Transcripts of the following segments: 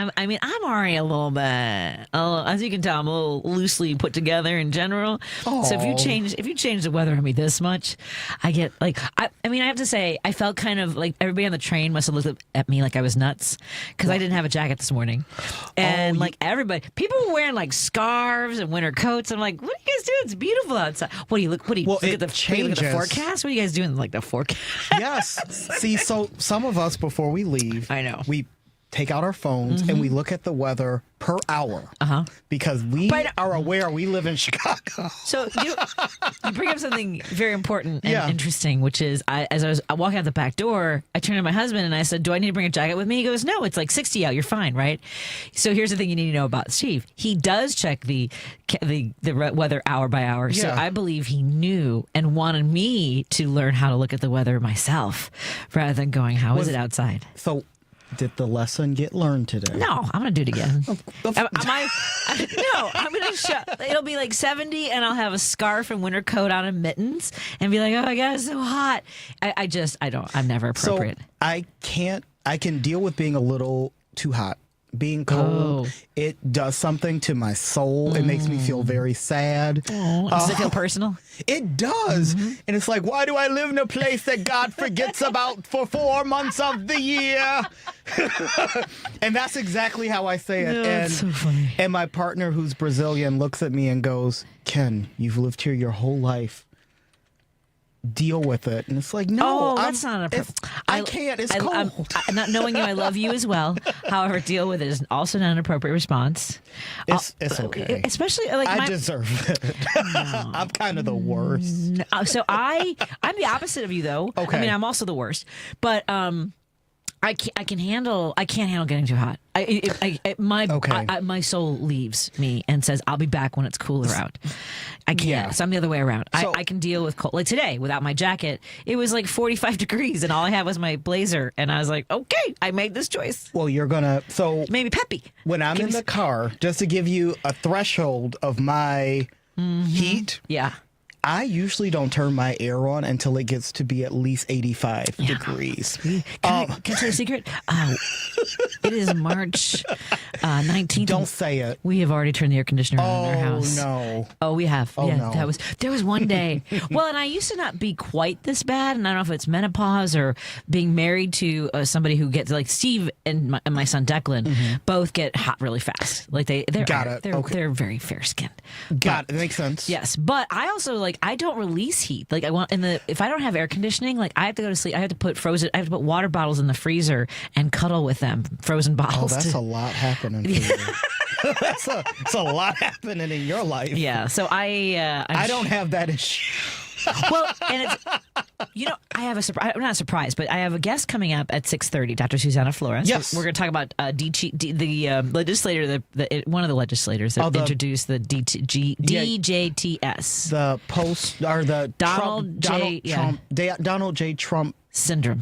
I mean, I'm already a little bit, as you can tell, I'm a little loosely put together in general. Aww. So if you change the weather on me this much, I get like, I mean, I have to say, I felt kind of like everybody on the train must have looked at me like I was nuts because I didn't have a jacket this morning, and people were wearing like scarves and winter coats. I'm like, what are you guys doing? It's beautiful outside. What do you look? What do you look at the forecast? What are you guys doing? Like the forecast? Yes. See, so some of us before we leave, I know we take out our phones and we look at the weather per hour because we are aware we live in Chicago. So you bring up something very important and interesting, which is as I was walking out the back door, I turned to my husband and I said, do I need to bring a jacket with me? He goes, no, it's like 60 out. You're fine, right? So here's the thing you need to know about Steve. He does check the weather hour by hour. So I believe he knew and wanted me to learn how to look at the weather myself rather than going, how is it outside? So did the lesson get learned today? No, I'm going to do it again. I'm going to show. It'll be like 70 and I'll have a scarf and winter coat on and mittens and be like, oh my God, it's so hot. I'm never appropriate. So I can deal with being a little too hot. Being cold, it does something to my soul. It makes me feel very sad. Does it feel personal? It does. And it's like, why do I live in a place that God forgets about for 4 months of the year? And that's exactly how I say it. That's so funny. And my partner, who's Brazilian, looks at me and goes, Ken, you've lived here your whole life. Deal with it. And it's like, no, that's not I can't. It's cold. I'm not knowing you, I love you as well. However, deal with it is also not an appropriate response. It's okay. Especially like I deserve it. No. I'm kind of the worst. No. So I'm the opposite of you, though. Okay. I mean, I'm also the worst. But I can't handle getting too hot. My soul leaves me and says, I'll be back when it's cooler out. I can't. Yeah. So I'm the other way around. So, I can deal with cold. Like today, without my jacket, it was like 45 degrees and all I had was my blazer. And I was like, okay, I made this choice. Well, Maybe peppy. When I'm in the car, just to give you a threshold of my heat. Yeah. I usually don't turn my air on until it gets to be at least 85 degrees. Can I tell you a secret? It is March 19th. Don't say it. We have already turned the air conditioner on in our house. No. Oh, we have. Oh, yeah, no. There was one day. Well, and I used to not be quite this bad, and I don't know if it's menopause or being married to somebody who gets like Steve and my son Declan both get hot really fast. Like they're very fair skinned. Got it. That makes sense. Yes, but I also I don't release heat. Like if I don't have air conditioning, like I have to go to sleep. I have to put water bottles in the freezer and cuddle with them. Frozen bottles. Oh, that's a lot happening for you. It's a lot happening in your life. Yeah. So I don't have that issue. Well, and it's I have a surprise. I'm not surprised, but I have a guest coming up at 6:30. Dr. Suzana Flores. Yes, we're going to talk about the legislator, one of the legislators that introduced the DJTS, the post or the Donald J. Trump syndrome,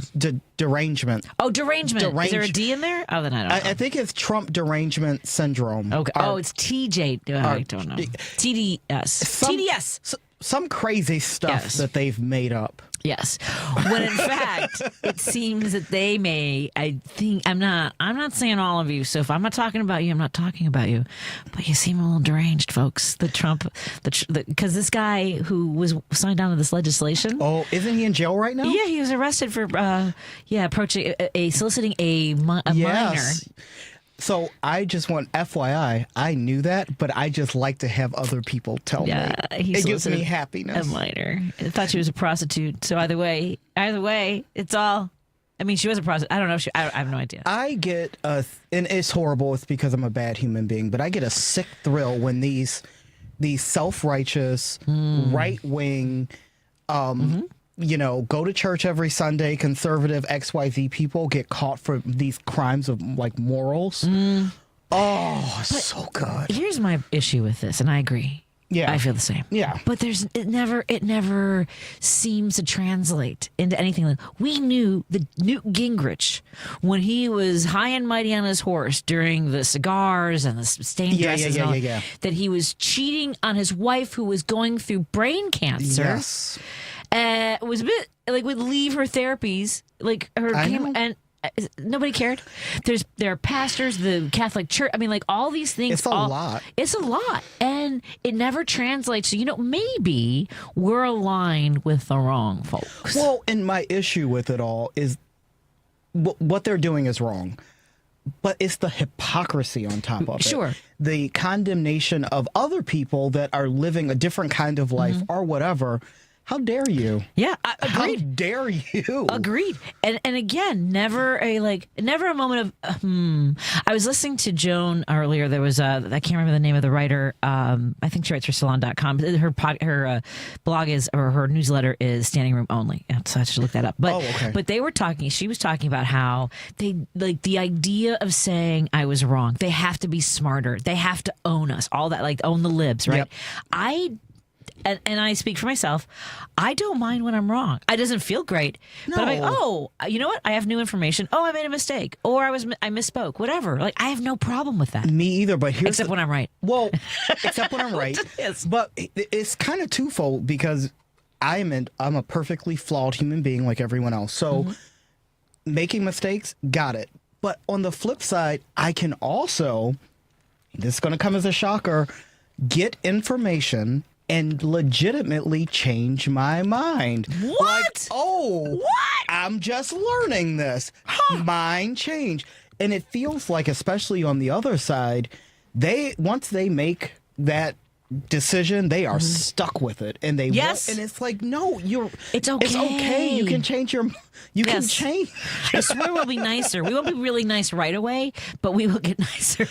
derangement. Oh, derangement. Is there a D in there? Oh, then I don't know. I think it's Trump derangement syndrome. Okay. It's TJ. I don't know. TDS. TDS. Some crazy stuff that they've made up. Yes. When in fact, it seems that they may, I'm not saying all of you. So if I'm not talking about you, I'm not talking about you. But you seem a little deranged, folks. Because this guy who was signed on to this legislation. Oh, isn't he in jail right now? Yeah, he was arrested for, approaching, soliciting a minor. So I just want FYI, I knew that, but I just like to have other people tell me. It gives me happiness. A minor. I thought she was a prostitute. So either way, it's all. I mean, she was a prostitute. I don't know. I have no idea. I get and it's horrible. It's because I'm a bad human being, but I get a sick thrill when these self-righteous, right-wing, go to church every Sunday, conservative XYZ people get caught for these crimes of like morals. Oh, so good. Here's my issue with this, and I agree. Yeah, I feel the same. Yeah, but it never seems to translate into anything. We knew the Newt Gingrich when he was high and mighty on his horse during the cigars and the stained dresses, that he was cheating on his wife who was going through brain cancer. Yes. Was a bit like would leave her therapies, like her nobody cared. There are pastors, the Catholic Church. I mean, like all these things. It's a lot. It's a lot. And it never translates to, maybe we're aligned with the wrong folks. Well, and my issue with it all is what they're doing is wrong. But it's the hypocrisy on top of it. Sure. The condemnation of other people that are living a different kind of life or whatever. How dare you? Yeah, agreed. How dare you? Agreed. And again, never a moment of I was listening to Joan earlier. There was I can't remember the name of the writer. I think she writes for salon.com. Her blog is, or her newsletter is Standing Room Only. So I should look that up. But okay. But she was talking about how they like the idea of saying I was wrong. They have to be smarter. They have to own us. All that, like own the libs, right? Yep. And I speak for myself. I don't mind when I'm wrong. It doesn't feel great. No. But I'm like, oh, you know what? I have new information. Oh, I made a mistake. Or I misspoke. Whatever. Like, I have no problem with that. Me either, but here's... Except when I'm right. Well, except when I'm right. Yes. But it's kind of twofold because I'm a perfectly flawed human being like everyone else. So making mistakes, got it. But on the flip side, I can also, this is going to come as a shocker, get information and legitimately change my mind. What? Like, what? I'm just learning this. Huh. Mind change. And it feels like, especially on the other side, once they make that decision, they are stuck with it. And they yes. And it's like, no, it's okay. It's okay. You can change can change. I swear we'll be nicer. We won't be really nice right away, but we will get nicer.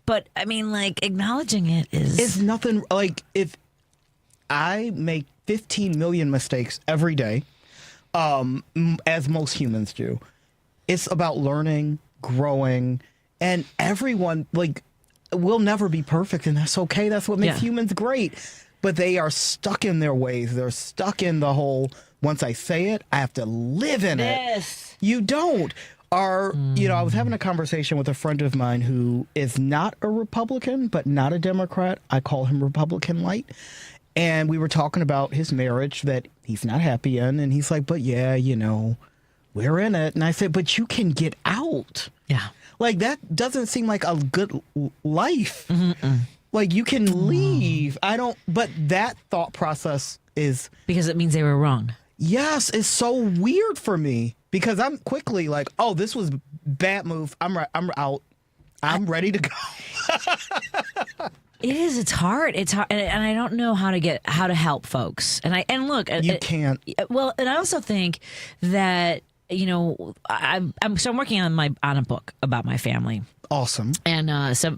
But I mean, like, acknowledging it is... It's nothing, like, if I make 15 million mistakes every day, as most humans do. It's about learning, growing, and everyone, like, will never be perfect, and that's okay. That's what makes humans great. But they are stuck in their ways. They're stuck in the whole, once I say it, I have to live in it. You don't. I was having a conversation with a friend of mine who is not a Republican, but not a Democrat. I call him Republican light. And we were talking about his marriage that he's not happy in. And he's like, but yeah, we're in it. And I said, but you can get out. Yeah. Like, that doesn't seem like a good life. Like, you can leave. But that thought process is... Because it means they were wrong. Yes, it's so weird for me. Because I'm quickly like, oh, this was bad move. I'm out. I'm ready to go. It is. It's hard. It's hard, and I don't know how to help folks. And look, you can't. Well, and I also think that I'm working on a book about my family. Awesome. And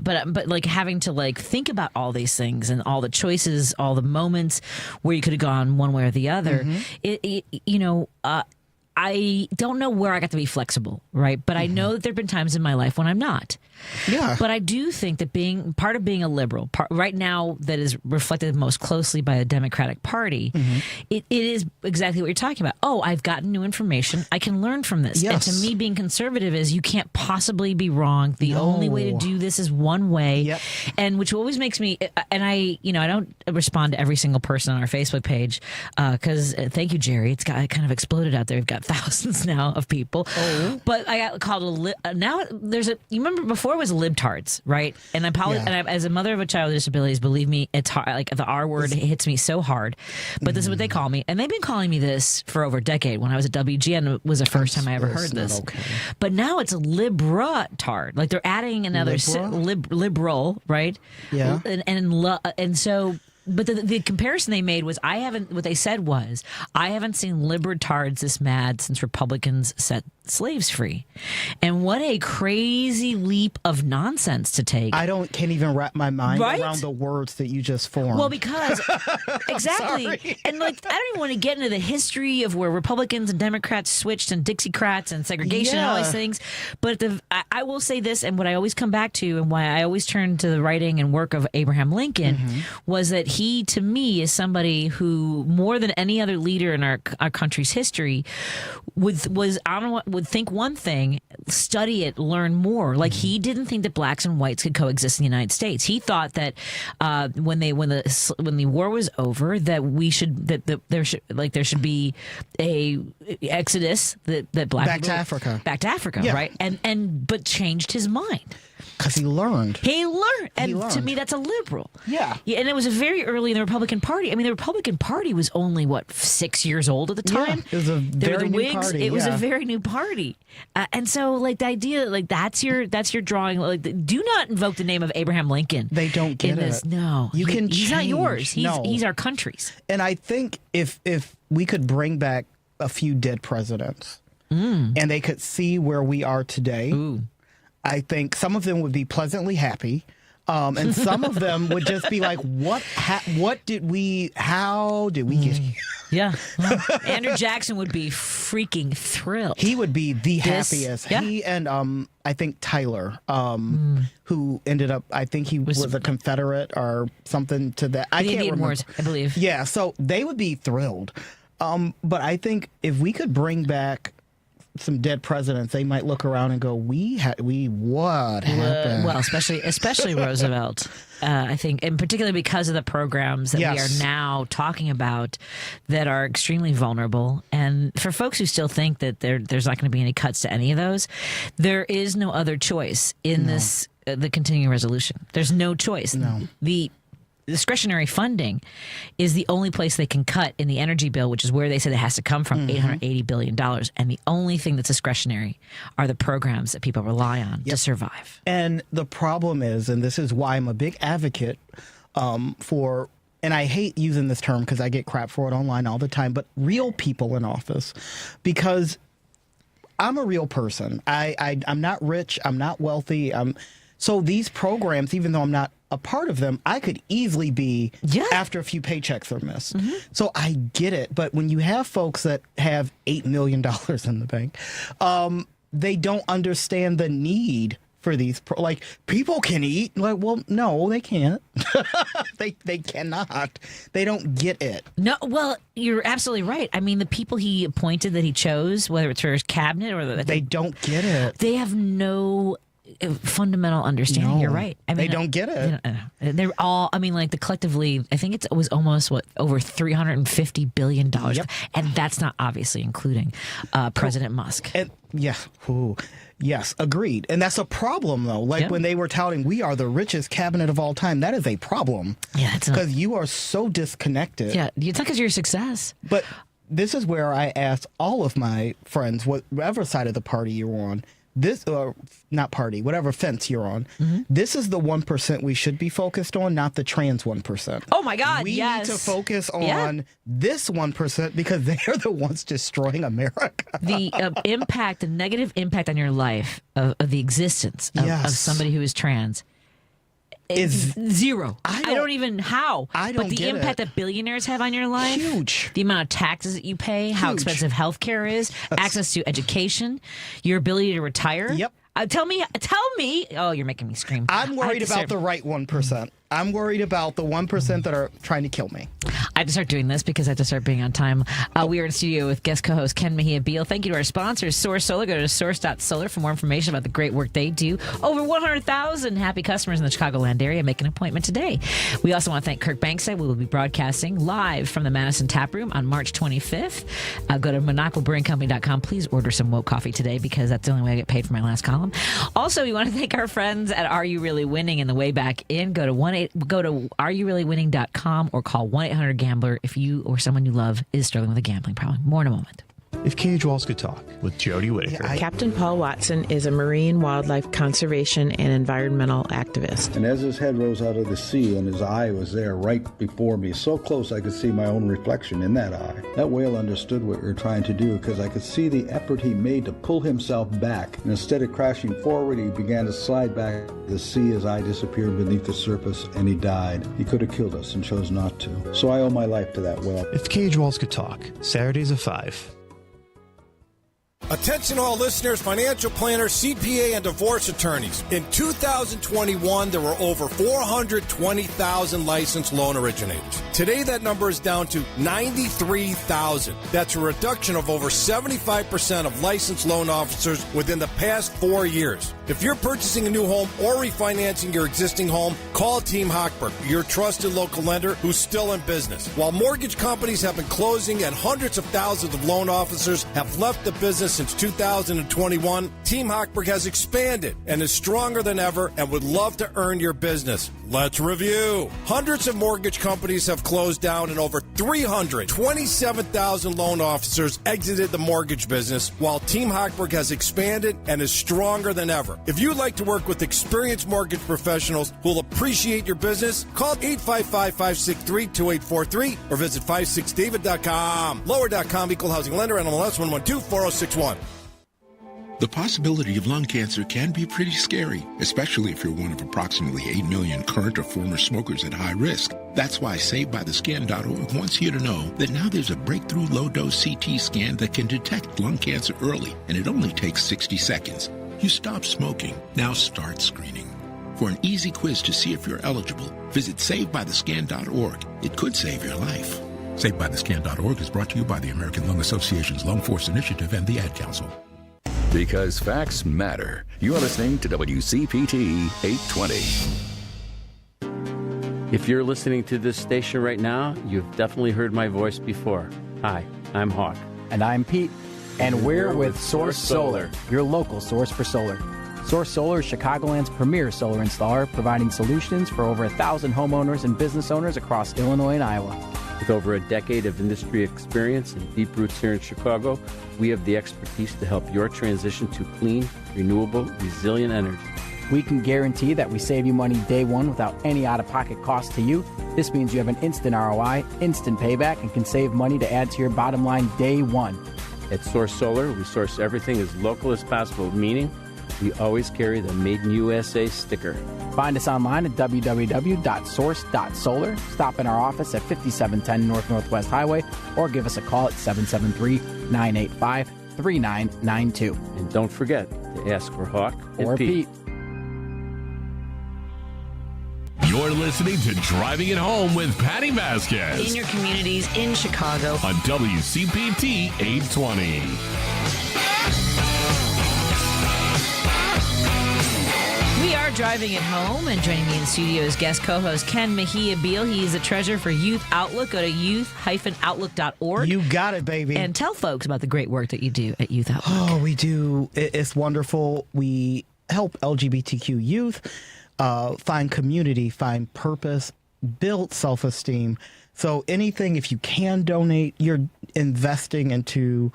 but like having to like think about all these things and all the choices, all the moments where you could have gone one way or the other. I don't know where I got to be flexible, right? But I know that there have been times in my life when I'm not. Yeah. But I do think that being part of being a liberal right now, that is reflected most closely by the Democratic Party, it is exactly what you're talking about. Oh, I've gotten new information. I can learn from this. Yes. And to me, being conservative is you can't possibly be wrong. The only way to do this is one way. Yep. And which always makes me, and I don't respond to every single person on our Facebook page because thank you, Jerry. It kind of exploded out there. We've got thousands now of people. Oh. But I got called now there's you remember before it was libtards, right? And and as a mother of a child with disabilities, believe me, it's hard. Like the R word hits me so hard. But this is what they call me, and they've been calling me this for over a decade. When I was at WGN, it was the first time I ever heard this. Okay. But now it's libratard. Like they're adding another liberal, right? Yeah. And so. But the comparison they made was what they said was, I haven't seen libertards this mad since Republicans set slaves free. And what a crazy leap of nonsense to take. Can't even wrap my mind around the words that you just formed. Well, because exactly. And like, I don't even want to get into the history of where Republicans and Democrats switched and Dixiecrats and segregation and all these things. But I will say this, and what I always come back to and why I always turn to the writing and work of Abraham Lincoln was that he, to me, is somebody who, more than any other leader in our country's history, would think one thing, study it, learn more. Like, he didn't think that blacks and whites could coexist in the United States. He thought that when the war was over, that there should be a exodus that black back people, to Africa, yeah. Right? But changed his mind. Because he learned. And to me, that's a liberal. Yeah. And it was very early in the Republican Party. I mean, the Republican Party was only, 6 years old at the time? Yeah, it was a very new party. It was a very new party. And so, like, the idea, like, that's your drawing. Like, do not invoke the name of Abraham Lincoln. They don't get it. No. He's not yours. He's our country's. And I think if we could bring back a few dead presidents and they could see where we are today, I think some of them would be pleasantly happy. And some of them would just be like, how did we get here? Yeah. Well, Andrew Jackson would be freaking thrilled. He would be the happiest. Yeah. He and I think Tyler, who ended up, I think he was a Confederate or something to that. I can't remember. Wars, I believe. Yeah, so they would be thrilled. But I think if we could bring back some dead presidents, they might look around and go, what happened? Well, especially Roosevelt. I think, and particularly because of the programs that we are now talking about that are extremely vulnerable. And for folks who still think that there's not going to be any cuts to any of those, there is no other choice in this, the continuing resolution. There's no choice. No. The discretionary funding is the only place they can cut in the energy bill, which is where they said it has to come from, $880 billion. And the only thing that's discretionary are the programs that people rely on to survive. And the problem is, and this is why I'm a big advocate for, and I hate using this term because I get crap for it online all the time, but real people in office, because I'm a real person. I'm not rich. I'm not wealthy. So these programs, even though I'm not a part of them, I could easily be after a few paychecks are missed. So I get it. But when you have folks that have $8 million in the bank, they don't understand the need for these. Like, people can eat. Like, well, no, they can't. they cannot. They don't get it. No, well, you're absolutely right. I mean, the people he appointed that he chose, whether it's for his cabinet or they don't get it. They have no fundamental understanding. No, you're right. I mean, they don't get it. They're all, I mean, like, collectively, I think it was almost over $350 billion. And that's not obviously including President Musk. And yes, agreed. And that's a problem, though. Like, when they were touting, we are the richest cabinet of all time, that is a problem. Yeah, because you are so disconnected. Yeah, it's not because you're a success. But this is where I ask all of my friends, whatever side of the party you're on, whatever fence you're on, this is the 1% we should be focused on, not the trans 1%. Oh my God, we need to focus on this 1% because they're the ones destroying America. The impact, the negative impact on your life of the existence of somebody who is trans is zero. I don't even but the impact that billionaires have on your life, huge. The amount of taxes that you pay, how expensive healthcare is, access to education, your ability to retire. Yep. Tell me. Oh, you're making me scream. I'm worried about the right 1%. I'm worried about the 1% that are trying to kill me. I have to start doing this because I have to start being on time. We are in studio with guest co-host Ken Mejia-Beal. Thank you to our sponsors, Source Solar. Go to source.solar for more information about the great work they do. Over 100,000 happy customers in the Chicagoland area. Make an appointment today. We also want to thank Kirk Bankside. We will be broadcasting live from the Madison Tap Room on March 25th. Go to monoclebrewingcompany.com. Please order some woke coffee today because that's the only way I get paid for my last column. Also, we want to thank our friends at Are You Really Winning in the way back in. Go to areyourreallywinning.com or call 1-800-GAMBLER if you or someone you love is struggling with a gambling problem. More in a moment. If cage walls could talk with Jody Whittaker. Captain Paul Watson is a marine wildlife conservation and environmental activist. And as his head rose out of the sea and his eye was there right before me, so close I could see my own reflection in that eye. That whale understood what we were trying to do because I could see the effort he made to pull himself back. And instead of crashing forward, he began to slide back to the sea as I disappeared beneath the surface and he died. He could have killed us and chose not to. So I owe my life to that whale. If cage walls could talk, Saturdays at 5. Attention all listeners, financial planners, CPA, and divorce attorneys. In 2021, there were over 420,000 licensed loan originators. Today, that number is down to 93,000. That's a reduction of over 75% of licensed loan officers within the past 4 years. If you're purchasing a new home or refinancing your existing home, call Team Hochberg, your trusted local lender who's still in business. While mortgage companies have been closing and hundreds of thousands of loan officers have left the business since 2021, Team Hochberg has expanded and is stronger than ever and would love to earn your business. Let's review. Hundreds of mortgage companies have closed down and over 327,000 loan officers exited the mortgage business, while Team Hochberg has expanded and is stronger than ever. If you'd like to work with experienced mortgage professionals who'll appreciate your business, call 855-563-2843 or visit 56david.com. Lower.com, equal housing lender, NMLS 1124061. The possibility of lung cancer can be pretty scary, especially if you're one of approximately 8 million current or former smokers at high risk. That's why SavedByTheScan.org wants you to know that now there's a breakthrough low-dose CT scan that can detect lung cancer early, and it only takes 60 seconds. You stop smoking. Now start screening. For an easy quiz to see if you're eligible, visit SavedByTheScan.org. It could save your life. SavedByTheScan.org is brought to you by the American Lung Association's Lung Force Initiative and the Ad Council. Because facts matter. You are listening to WCPT 820. If you're listening to this station right now, you've definitely heard my voice before. Hi, I'm Hawk. And I'm Pete. And we're with Source Solar, your local source for solar. Source Solar is Chicagoland's premier solar installer, providing solutions for over 1,000 homeowners and business owners across Illinois and Iowa. With over a decade of industry experience and deep roots here in Chicago, we have the expertise to help your transition to clean, renewable, resilient energy. We can guarantee that we save you money day one without any out-of-pocket cost to you. This means you have an instant ROI, instant payback, and can save money to add to your bottom line day one. At Source Solar, we source everything as local as possible, meaning we always carry the Made in USA sticker. Find us online at www.source.solar. Stop in our office at 5710 North Northwest Highway or give us a call at 773-985-3992. And don't forget to ask for Hawk or Pete. You're listening to Driving It Home with Patti Vasquez. In your communities in Chicago. On WCPT 820. We are driving it home, and joining me in the studio is guest co-host Ken Mejia-Beal. He is the treasurer for Youth Outlook. Go to youth-outlook.org. You got it, baby. And tell folks about the great work that you do at Youth Outlook. Oh, we do. It's wonderful. We help LGBTQ youth find community, find purpose, build self-esteem. So anything, if you can donate, you're investing into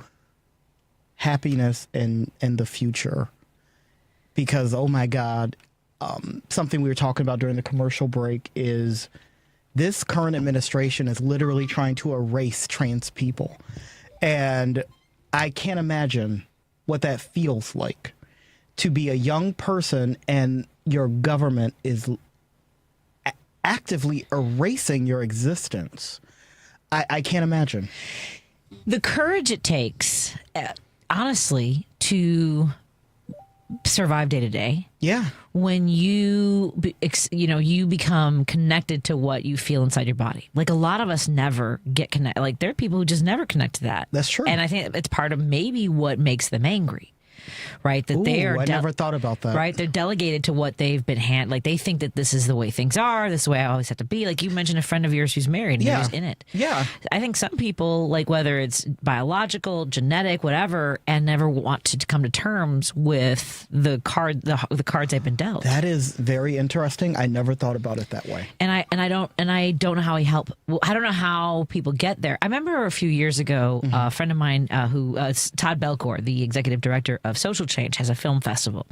happiness in the future. Because, oh my God, something we were talking about during the commercial break is this current administration is literally trying to erase trans people. And I can't imagine what that feels like to be a young person and your government is actively erasing your existence. I can't imagine. The courage it takes, honestly, to survive day to day. Yeah. When you become connected to what you feel inside your body. Like a lot of us never get connected. Like there are people who just never connect to that. That's true. And I think it's part of maybe what makes them angry. Right, that they are. I never thought about that. Right, they're delegated to what they've been like they think that this is the way things are. This is the way I always have to be. Like you mentioned, a friend of yours who's married and you're just in it. Yeah, I think some people, like whether it's biological, genetic, whatever, and never want to come to terms with the cards they've been dealt. That is very interesting. I never thought about it that way. And I don't know how I don't know how people get there. I remember a few years ago, a friend of mine who Todd Belcourt, the executive director of Social Change, has a film festival,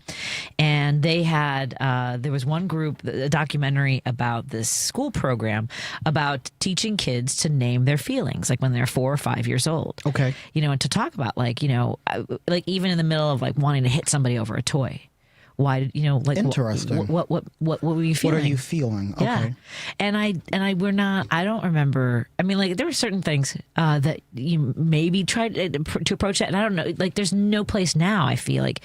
and they had there was one group, a documentary about this school program about teaching kids to name their feelings, like when they're 4 or 5 years old. Okay, and to talk about like even in the middle of like wanting to hit somebody over a toy, Why, like interesting. What were you feeling? What are you feeling? Okay. Yeah. And I don't remember. I mean, like there were certain things that you maybe tried to approach that. And I don't know, like there's no place now, I feel like,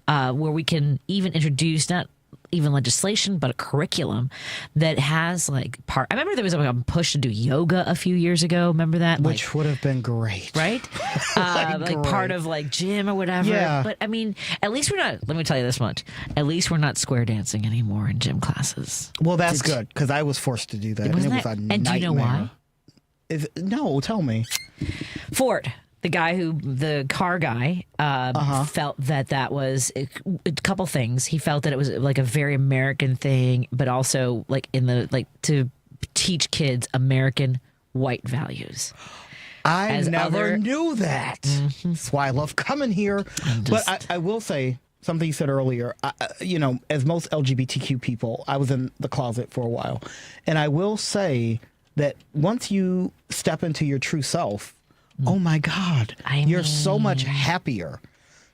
where we can even introduce not even legislation, but a curriculum that has like I remember there was like a push to do yoga a few years ago. Remember that? Which would have been great. Right? Like part of like gym or whatever. Yeah. But I mean, at least we're not, let me tell you this much, at least we're not square dancing anymore in gym classes. Well, that's good because I was forced to do that. And it was a nightmare. And do you know why? No, tell me. Ford. The car guy, felt that was a couple things. He felt that it was like a very American thing, but also like to teach kids American white values. I never knew that. Mm-hmm. That's why I love coming here. But I will say something you said earlier. As most LGBTQ people, I was in the closet for a while. And I will say that once you step into your true self, oh my God, you're so much happier.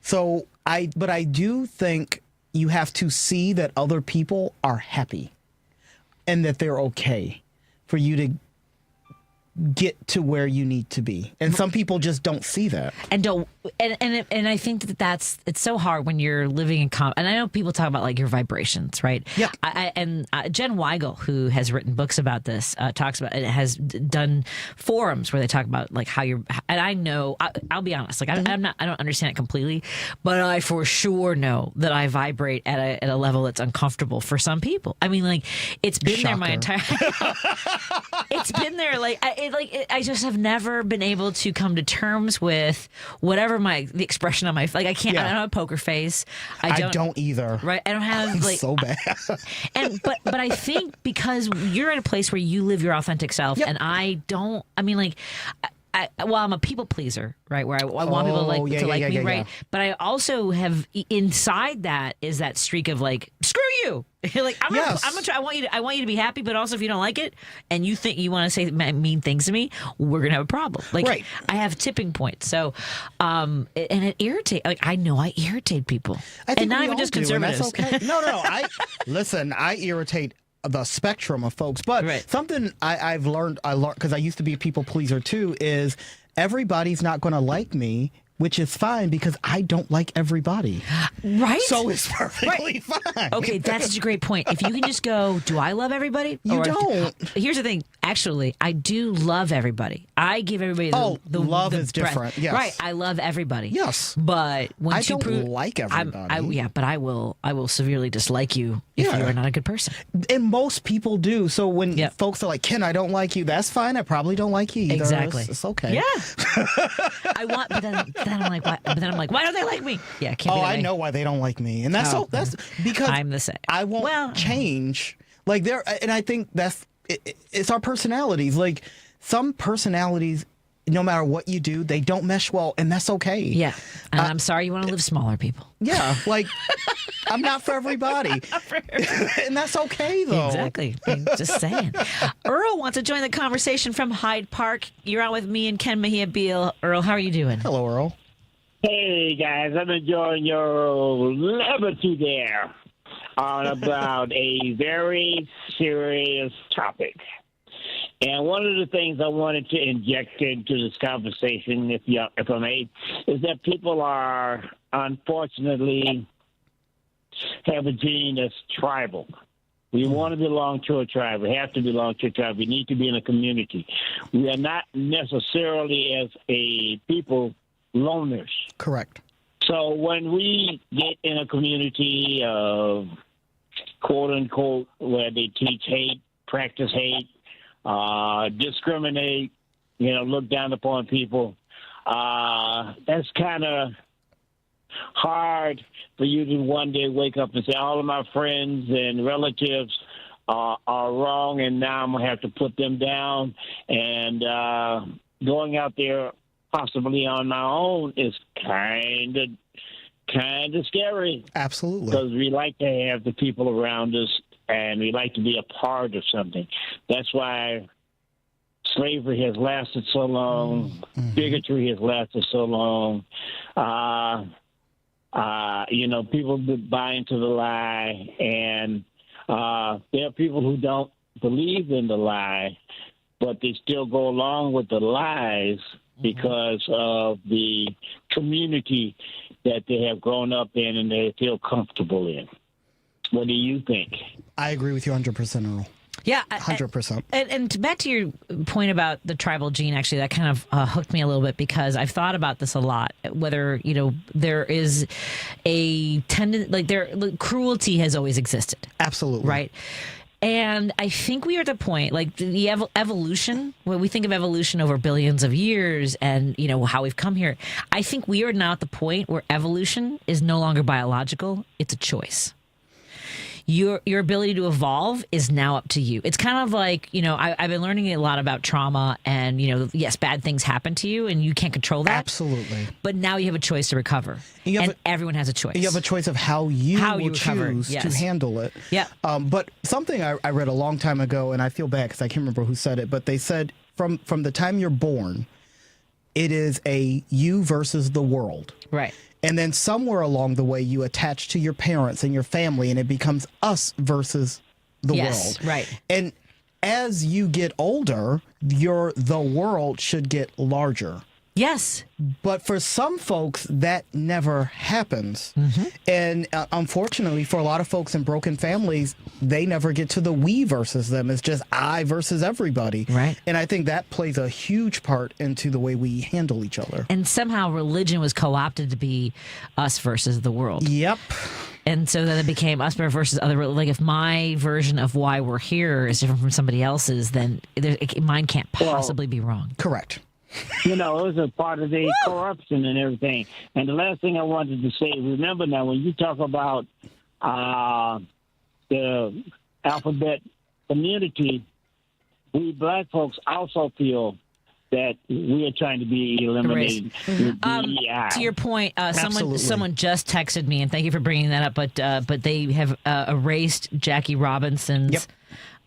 So I do think you have to see that other people are happy and that they're okay for you to get to where you need to be. And some people just don't see that. And I think that's it's so hard when you're living in and I know people talk about like your vibrations, right? Yeah. Jen Weigel, who has written books about this, talks about it, has done forums where they talk about like how you're, and I know, I'll be honest, like I don't understand it completely, but I for sure know that I vibrate at a level that's uncomfortable for some people. I mean, like it's been there my entire it's been there I just have never been able to come to terms with whatever the expression on my I can't. I don't have a poker face. I don't either. Right. I don't have so bad. But I think because you're at a place where you live your authentic self, and I don't. I mean, like. I'm a people pleaser, right? Where I want people to like me, right? But I also have inside that is that streak of like, screw you. Like I'm gonna try. I want you to be happy, but also if you don't like it and you think you want to say mean things to me, we're gonna have a problem. Like I have tipping points. So, and it irritates. Like I know I irritate people, and not even just conservatives. That's okay. No. I irritate the spectrum of folks, but something I've learned because I used to be a people pleaser too, is everybody's not going to like me, which is fine because I don't like everybody. Right. So it's perfectly fine. Okay, that's such a great point. If you can just go, do I love everybody? You don't. Here's the thing. Actually, I do love everybody. I give everybody the love the is breath. Different. Yes. Right. I love everybody. Yes. But when I don't like everybody. But I will severely dislike you if you are not a good person. And most people do. So when folks are like, Ken, I don't like you, that's fine. I probably don't like you either. Exactly. It's okay. Yeah. But then I'm like, why don't they like me? Yeah. It can't be that I way. know why they don't like me, and that's because I'm the same. I won't change. Like and I think it's our personalities. Like some personalities, no matter what you do, they don't mesh well, and that's okay. Yeah. And I'm sorry you want to live smaller, people. Yeah. Like I'm not for everybody. And that's okay, though. Exactly. I'm just saying. Earl wants to join the conversation from Hyde Park. You're on with me and Ken Mejia-Beal. Earl, how are you doing? Hello, Earl. Hey, guys. I'm enjoying your levity there on about a very serious topic. And one of the things I wanted to inject into this conversation, if I may, is that people are unfortunately have a gene that's tribal. We want to belong to a tribe. We have to belong to a tribe. We need to be in a community. We are not necessarily, as a people, loners. Correct. So when we get in a community of quote-unquote where they teach hate, practice hate, discriminate, look down upon people, that's kind of hard for you to one day wake up and say, all of my friends and relatives are wrong, and now I'm going to have to put them down. And going out there possibly on my own is kind of scary. Absolutely. Because we like to have the people around us, and we like to be a part of something. That's why slavery has lasted so long. Mm-hmm. Bigotry has lasted so long. People buy into the lie, and there are people who don't believe in the lie, but they still go along with the lies because of the community that they have grown up in and they feel comfortable in. What do you think? I agree with you 100%, Earl. Yeah, 100%. And back to your point about the tribal gene, actually, that kind of hooked me a little bit because I've thought about this a lot. Whether there is a tendency, cruelty has always existed. Absolutely, right. And I think we are at the point, like the evolution, when we think of evolution over billions of years and, how we've come here, I think we are now at the point where evolution is no longer biological. It's a choice. Your ability to evolve is now up to you. It's kind of like, I've been learning a lot about trauma and, yes, bad things happen to you and you can't control that. Absolutely. But now you have a choice to recover. Everyone has a choice. You have a choice of how you choose to handle it. Yeah. But something I read a long time ago, and I feel bad because I can't remember who said it, but they said from the time you're born, it is a you versus the world. Right. And then somewhere along the way, you attach to your parents and your family, and it becomes us versus the world. Right. And as you get older, the world should get larger. Yes. But for some folks, that never happens. Mm-hmm. And unfortunately, for a lot of folks in broken families, they never get to the we versus them. It's just I versus everybody. Right. And I think that plays a huge part into the way we handle each other. And somehow religion was co-opted to be us versus the world. Yep. And so then it became us versus other. Like if my version of why we're here is different from somebody else's, then mine can't possibly be wrong. Correct. It was a part of the corruption and everything. And the last thing I wanted to say, remember now, when you talk about the alphabet community, we black folks also feel that we are trying to be eliminated. To your point, someone just texted me, and thank you for bringing that up, but they have erased Jackie Robinson's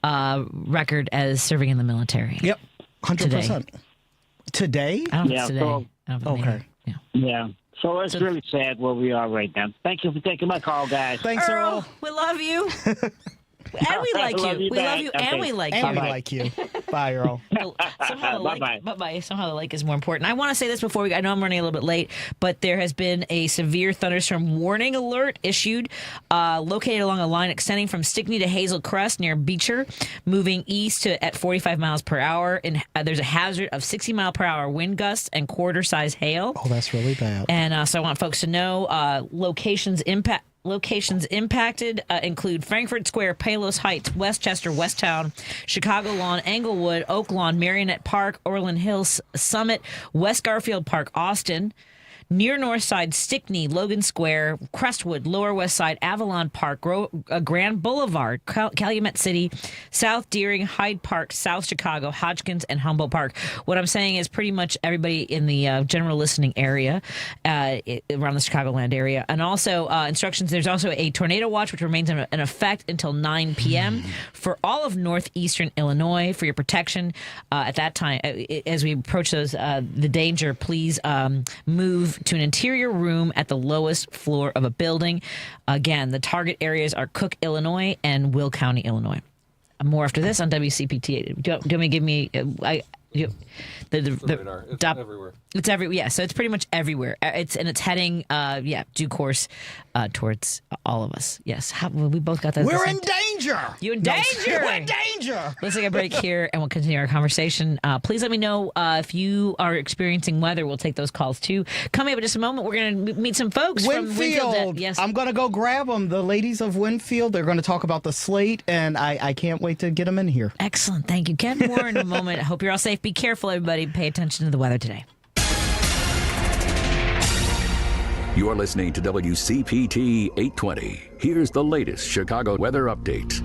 record as serving in the military. Yep, 100%. Today? I don't know if it's today. Okay. Yeah. So it's really sad where we are right now. Thank you for taking my call, guys. Thanks, Earl. We love you. And we like you. We love you and we like you. And we like you. Bye, Earl. Bye-bye. Somehow the like is more important. I want to say this before I know I'm running a little bit late, but there has been a severe thunderstorm warning alert issued located along a line extending from Stickney to Hazel Crest near Beecher, moving east at 45 miles per hour. And there's a hazard of 60 mile per hour wind gusts and quarter-size hail. Oh, that's really bad. And so I want folks to know locations impacted include Frankfurt Square, Palos Heights, Westchester, Westtown, Chicago Lawn, Englewood, Oak Lawn, Marionette Park, Orland Hills, Summit, West Garfield Park, Austin, near North Side, Stickney, Logan Square, Crestwood, Lower West Side, Avalon Park, Grand Boulevard, Calumet City, South Deering, Hyde Park, South Chicago, Hodgkins, and Humboldt Park. What I'm saying is pretty much everybody in the general listening area around the Chicagoland area. And also instructions, there's also a tornado watch, which remains in effect until 9 p.m. for all of northeastern Illinois. For your protection at that time, as we approach the danger, please move to an interior room at the lowest floor of a building. Again, the target areas are Cook, Illinois, and Will County, Illinois. More after this on WCPT. Do you want me to give me... It's everywhere. It's everywhere. Yeah, so it's pretty much everywhere. It's heading, due course towards all of us. Yes, we both got that. We're in danger. You in danger? We're in danger. Let's take a break here, and we'll continue our conversation. Please let me know if you are experiencing weather. We'll take those calls too. Coming up in just a moment, we're going to meet some folks from Winfield. Yes, I'm going to go grab them. The ladies of Winfield. They're going to talk about the slate, and I can't wait to get them in here. Excellent. Thank you, Ken. More in a moment. I hope you're all safe. Be careful, everybody. Pay attention to the weather today. You're listening to WCPT 820. Here's the latest Chicago weather update.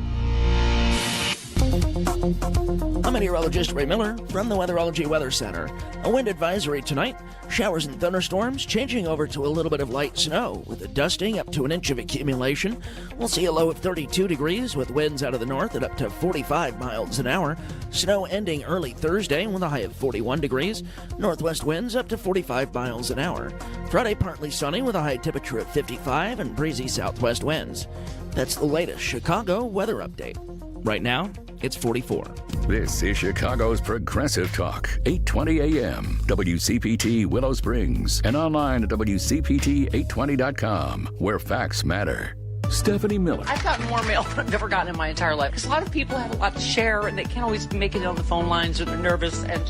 I'm meteorologist Ray Miller from the Weatherology Weather Center. A wind advisory tonight. Showers and thunderstorms changing over to a little bit of light snow with a dusting up to an inch of accumulation. We'll see a low of 32 degrees with winds out of the north at up to 45 miles an hour. Snow ending early Thursday with a high of 41 degrees. Northwest winds up to 45 miles an hour. Friday partly sunny with a high temperature of 55 and breezy southwest winds. That's the latest Chicago weather update. Right now, it's 44. This is Chicago's Progressive Talk, 820 AM, WCPT Willow Springs, and online at WCPT820.com, where facts matter. Stephanie Miller. I've gotten more mail than I've ever gotten in my entire life. Because a lot of people have a lot to share, and they can't always make it on the phone lines, or they're nervous. And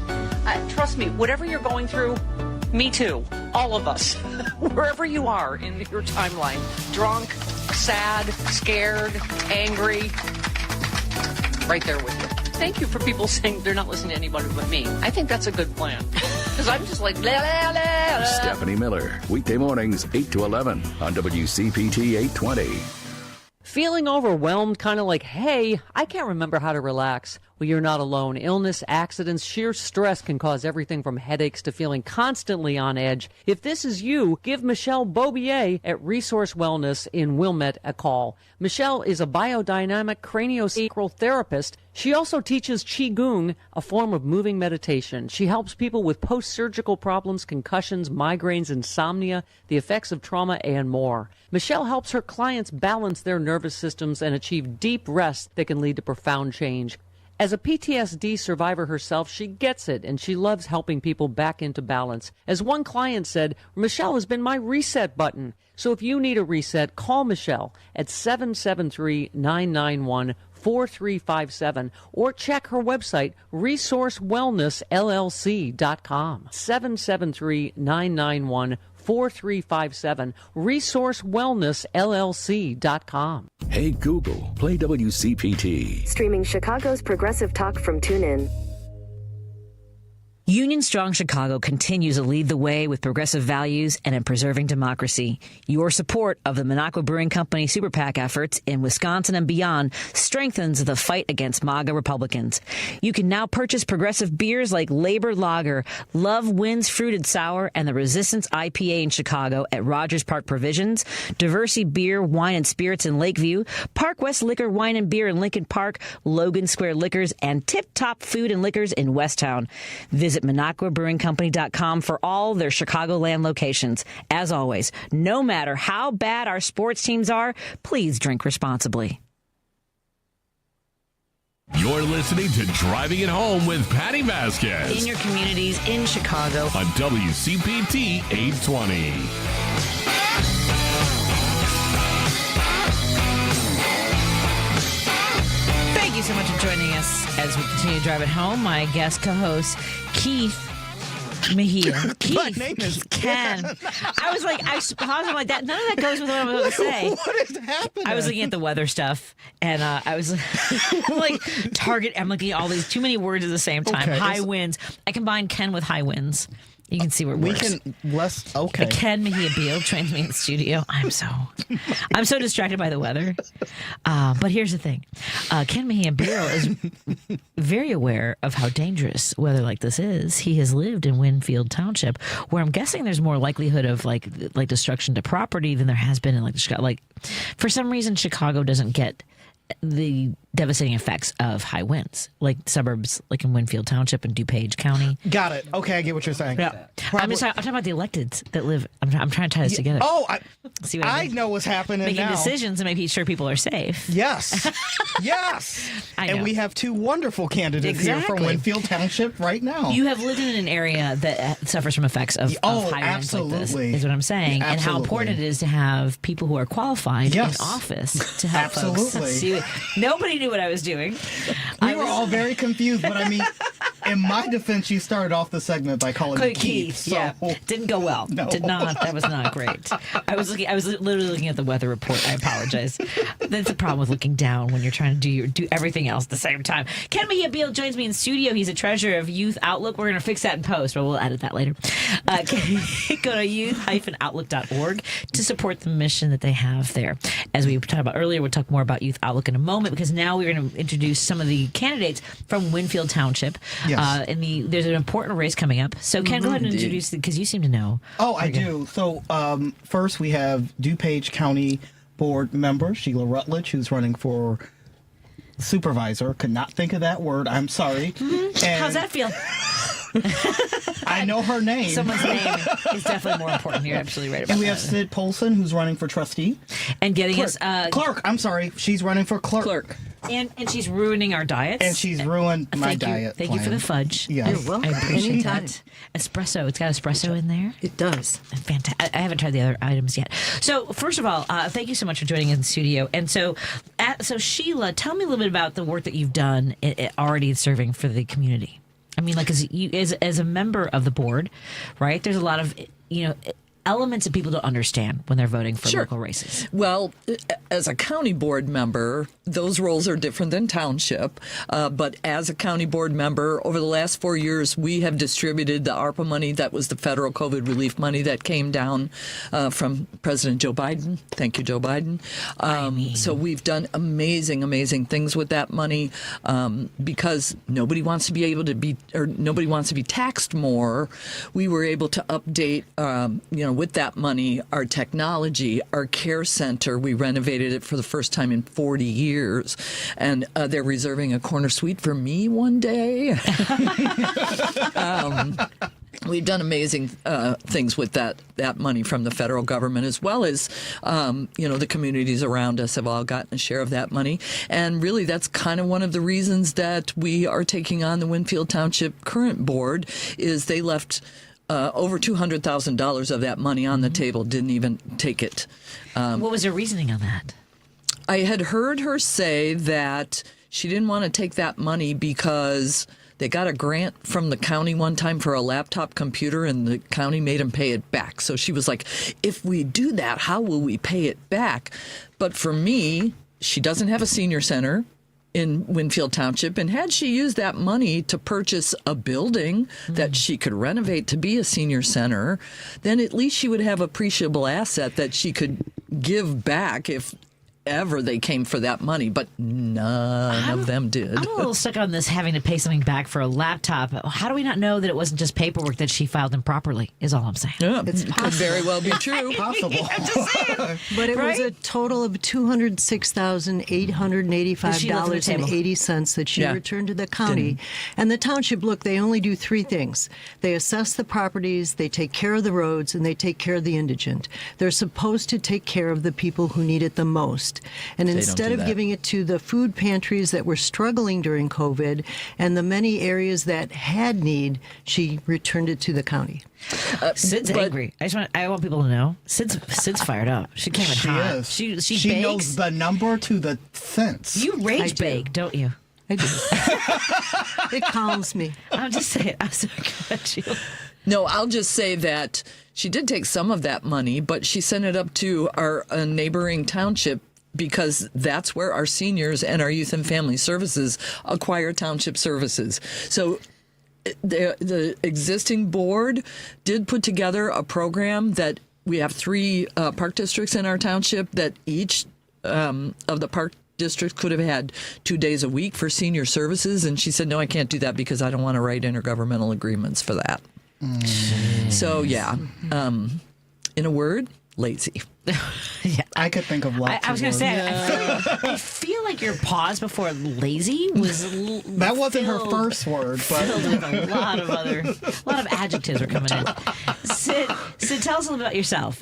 trust me, whatever you're going through, me too. All of us. Wherever you are in your timeline. Drunk, sad, scared, angry. Right there with you. Thank you for people saying they're not listening to anybody but me. I think that's a good plan. Because I'm just like, blah, blah, blah, blah. Stephanie Miller, weekday mornings, 8 to 11 on WCPT 820. Feeling overwhelmed, kind of like, hey, I can't remember how to relax. Well, you're not alone. Illness, accidents, sheer stress can cause everything from headaches to feeling constantly on edge. If this is you, give Michelle Beaubier at Resource Wellness in Wilmette a call. Michelle is a biodynamic craniosacral therapist. She also teaches Qigong, a form of moving meditation. She helps people with post-surgical problems, concussions, migraines, insomnia, the effects of trauma, and more. Michelle helps her clients balance their nervous systems and achieve deep rest that can lead to profound change. As a PTSD survivor herself, she gets it, and she loves helping people back into balance. As one client said, Michelle has been my reset button. So if you need a reset, call Michelle at 773-991-4357 or check her website, resourcewellnessllc.com. 773-991-4357, resourcewellnessllc.com. Hey Google, play WCPT. Streaming Chicago's Progressive Talk from TuneIn. Union Strong Chicago continues to lead the way with progressive values and in preserving democracy. Your support of the Minocqua Brewing Company Super PAC efforts in Wisconsin and beyond strengthens the fight against MAGA Republicans. You can now purchase progressive beers like Labor Lager, Love Wins Fruited Sour, and the Resistance IPA in Chicago at Rogers Park Provisions, Diversity Beer, Wine, and Spirits in Lakeview, Park West Liquor, Wine, and Beer in Lincoln Park, Logan Square Liquors, and Tip Top Food and Liquors in Westtown. Visit MinocquaBrewingCompany.com for all their Chicagoland locations. As always, no matter how bad our sports teams are, please drink responsibly. You're listening to Driving It Home with Patti Vasquez. In your communities, in Chicago. On WCPT 820. Thank you so much for joining us as we continue to drive it home. My guest co-host, Keith Mejia. My name is Ken. I was like that. None of that goes with what I was going to say. What is happening? I was looking at the weather stuff, and I was like, Target. I'm looking at all these too many words at the same time. Okay, high winds. I combine Ken with high winds. You can see where it works. Okay. Ken Mejia-Beal joins me in the studio. I'm so distracted by the weather. But here's the thing. Ken Mejia-Beal is very aware of how dangerous weather like this is. He has lived in Winfield Township, where I'm guessing there's more likelihood of like destruction to property than there has been in for some reason Chicago doesn't get the devastating effects of high winds, like suburbs like in Winfield Township and DuPage County. Got it. Okay, I get what you're saying. Yeah. I'm talking about the electeds that live. I'm trying to tie this together. Oh, See what I know what's happening Making now. decisions and making sure people are safe. Yes. Yes. I know. And we have two wonderful candidates here from Winfield Township right now. You have lived in an area that suffers from effects of high winds like this, is what I'm saying. Yeah, and how important it is to have people who are qualified in office to help folks. Absolutely. Nobody knew what I was doing. We were all very confused, but I mean, In my defense, you started off the segment by calling me Keith. So. Yeah, didn't go well. No. Did not. That was not great. I was literally looking at the weather report. I apologize. That's the problem with looking down when you're trying to do everything else at the same time. Ken Mejia-Beal joins me in studio. He's a treasurer of Youth Outlook. We're going to fix that in post, but we'll edit that later. Go to youth-outlook.org to support the mission that they have there. As we talked about earlier, we'll talk more about Youth Outlook in a moment, because now we're going to introduce some of the candidates from Winfield Township. Yes. There's an important race coming up. So Ken, go ahead and introduce, because you seem to know. Oh, I do. So first we have DuPage County Board member Sheila Rutledge, who's running for supervisor. Could not think of that word. I'm sorry. How's that feel? I know her name. Someone's name is definitely more important. You're absolutely right about that. And we have Cyd Paulsen, who's running for trustee. And getting clerk. us... clerk. I'm sorry. She's running for clerk. And she's ruining our diets. And she's ruined my diet Thank you for the fudge. Yes. You're welcome. I appreciate Anytime. that. Espresso. It's got espresso in there. It does. Fantastic. I haven't tried the other items yet. So first of all, thank you so much for joining us in the studio. And so Sheila, tell me a little bit about the work that you've done already serving for the community. I mean, like as a member of the board, right? There's a lot of elements that people don't understand when they're voting for local races. Well, as a county board member, those roles are different than township. But as a county board member, over the last 4 years, we have distributed the ARPA money. That was the federal COVID relief money that came down from President Joe Biden. Thank you, Joe Biden. So we've done amazing things with that money because nobody wants to be taxed more. We were able to update, with that money, our technology, our care center. We renovated it for the first time in 40 years. And they're reserving a corner suite for me one day. We've done amazing things with that money from the federal government, as well as, the communities around us have all gotten a share of that money. And really, that's kind of one of the reasons that we are taking on the Winfield Township current board, is they left over $200,000 of that money on the table, didn't even take it. What was her reasoning on that? I had heard her say that she didn't want to take that money because they got a grant from the county one time for a laptop computer, and the county made them pay it back. So she was like, if we do that, how will we pay it back? But for me, she doesn't have a senior center in Winfield Township, and had she used that money to purchase a building that she could renovate to be a senior center, then at least she would have appreciable asset that she could give back if ever they came for that money, but none of them did. I'm a little stuck on this having to pay something back for a laptop. How do we not know that it wasn't just paperwork that she filed improperly, is all I'm saying. Yeah, it could very well be true. Possible. But it was a total of $206,885.80 that she returned to the county. And the township, look, they only do three things. They assess the properties, they take care of the roads, and they take care of the indigent. They're supposed to take care of the people who need it the most. And instead of giving it to the food pantries that were struggling during COVID and the many areas that had need, she returned it to the county. Cyd's angry. I want people to know. Cyd's fired up. She came in hot. She She knows the number to the cents. You rage bake, don't you? I do. It calms me. I'm just saying. I'm so glad you. No, I'll just say that she did take some of that money, but she sent it up to our neighboring township, because that's where our seniors and our youth and family services acquire township services. So the existing board did put together a program that we have 3 park districts in our township, that each of the park districts could have had 2 days a week for senior services. And she said, no, I can't do that because I don't want to write intergovernmental agreements for that. So, yeah, in a word, lazy. Yeah, I could think of lots. I was going to say, I feel like your pause before lazy was that wasn't her first word, but filled with a lot of adjectives are coming in. Cyd, tell us a little about yourself.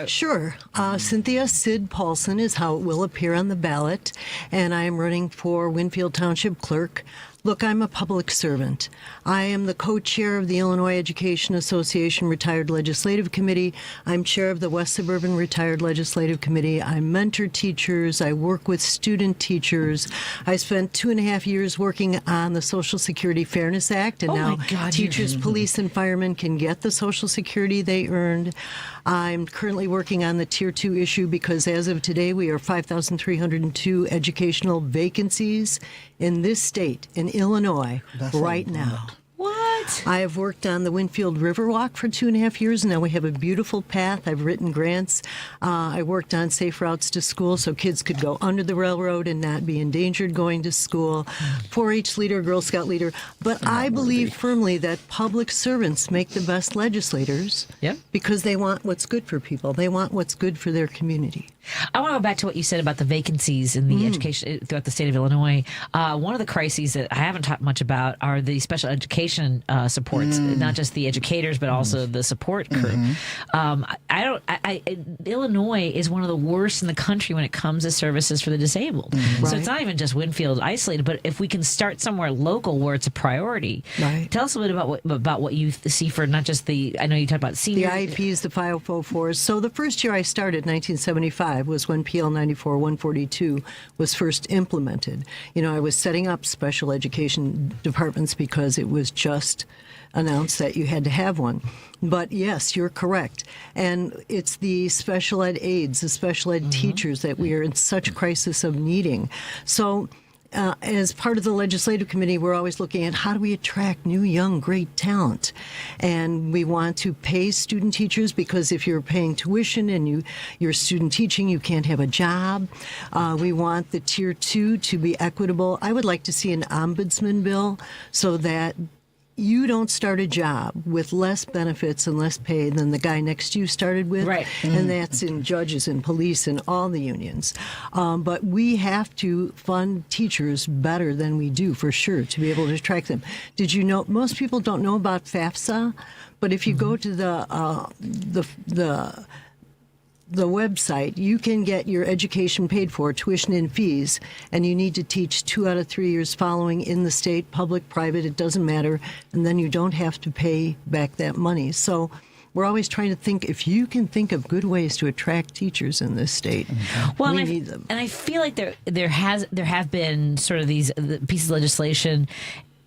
Sure. Cynthia Cyd Paulsen is how it will appear on the ballot, and I am running for Winfield Township Clerk. Look, I'm a public servant. I am the co-chair of the Illinois Education Association Retired Legislative Committee. I'm chair of the West Suburban Retired Legislative Committee. I mentor teachers. I work with student teachers. teachers. I spent 2.5 years working on the Social Security Fairness Act, and now teachers, police, and firemen can get the Social Security they earned. I'm currently working on the Tier 2 issue because as of today, we are 5,302 educational vacancies in this state, in Illinois, right now. What? I have worked on the Winfield Riverwalk for 2.5 years. Now we have a beautiful path. I've written grants. I worked on safe routes to school so kids could go under the railroad and not be endangered going to school. 4-H leader, Girl Scout leader. But I believe firmly that public servants make the best legislators because they want what's good for people. They want what's good for their community. I want to go back to what you said about the vacancies in the education throughout the state of Illinois. One of the crises that I haven't talked much about are the special education supports, not just the educators, but also the support crew. Illinois is one of the worst in the country when it comes to services for the disabled. So it's not even just Winfield isolated, but if we can start somewhere local where it's a priority. Tell us a bit about what you see for not just I know you talked about senior. The IEPs, the 504s. So the first year I started, 1975, was when PL 94-142 was first implemented. I was setting up special education departments because it was just announced that you had to have one. But yes, you're correct. And it's the special ed aides, the special ed teachers that we are in such crisis of needing. So as part of the legislative committee, we're always looking at how do we attract new, young, great talent. And we want to pay student teachers because if you're paying tuition and you're student teaching, you can't have a job. We want the Tier 2 to be equitable. I would like to see an ombudsman bill so that you don't start a job with less benefits and less pay than the guy next to you started with. And that's in judges and police and all the unions. But we have to fund teachers better than we do, for sure, to be able to attract them. Did you know, most people don't know about FAFSA, but if you go to the website, you can get your education paid for, tuition and fees, and you need to teach 2 out of 3 years following in the state, public, private, it doesn't matter, and then you don't have to pay back that money. So we're always trying to think, if you can think of good ways to attract teachers in this state, we need them. And I feel like there have been sort of these pieces of legislation.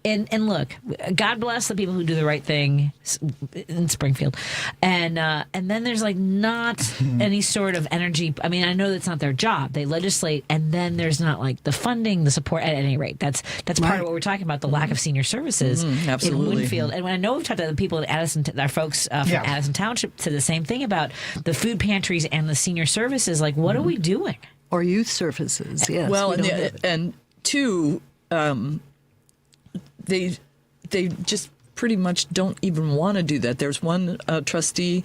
And look, God bless the people who do the right thing in Springfield, and then there's not any sort of energy. I mean, I know that's not their job. They legislate, and then there's not the funding, the support. At any rate, that's part of what we're talking about: the lack of senior services in Winfield. And I know we've talked to the people at Addison, our folks from Addison Township, to the same thing about the food pantries and the senior services. What are we doing? Or youth services? Yes. Well, and two. They just pretty much don't even want to do that. There's one trustee.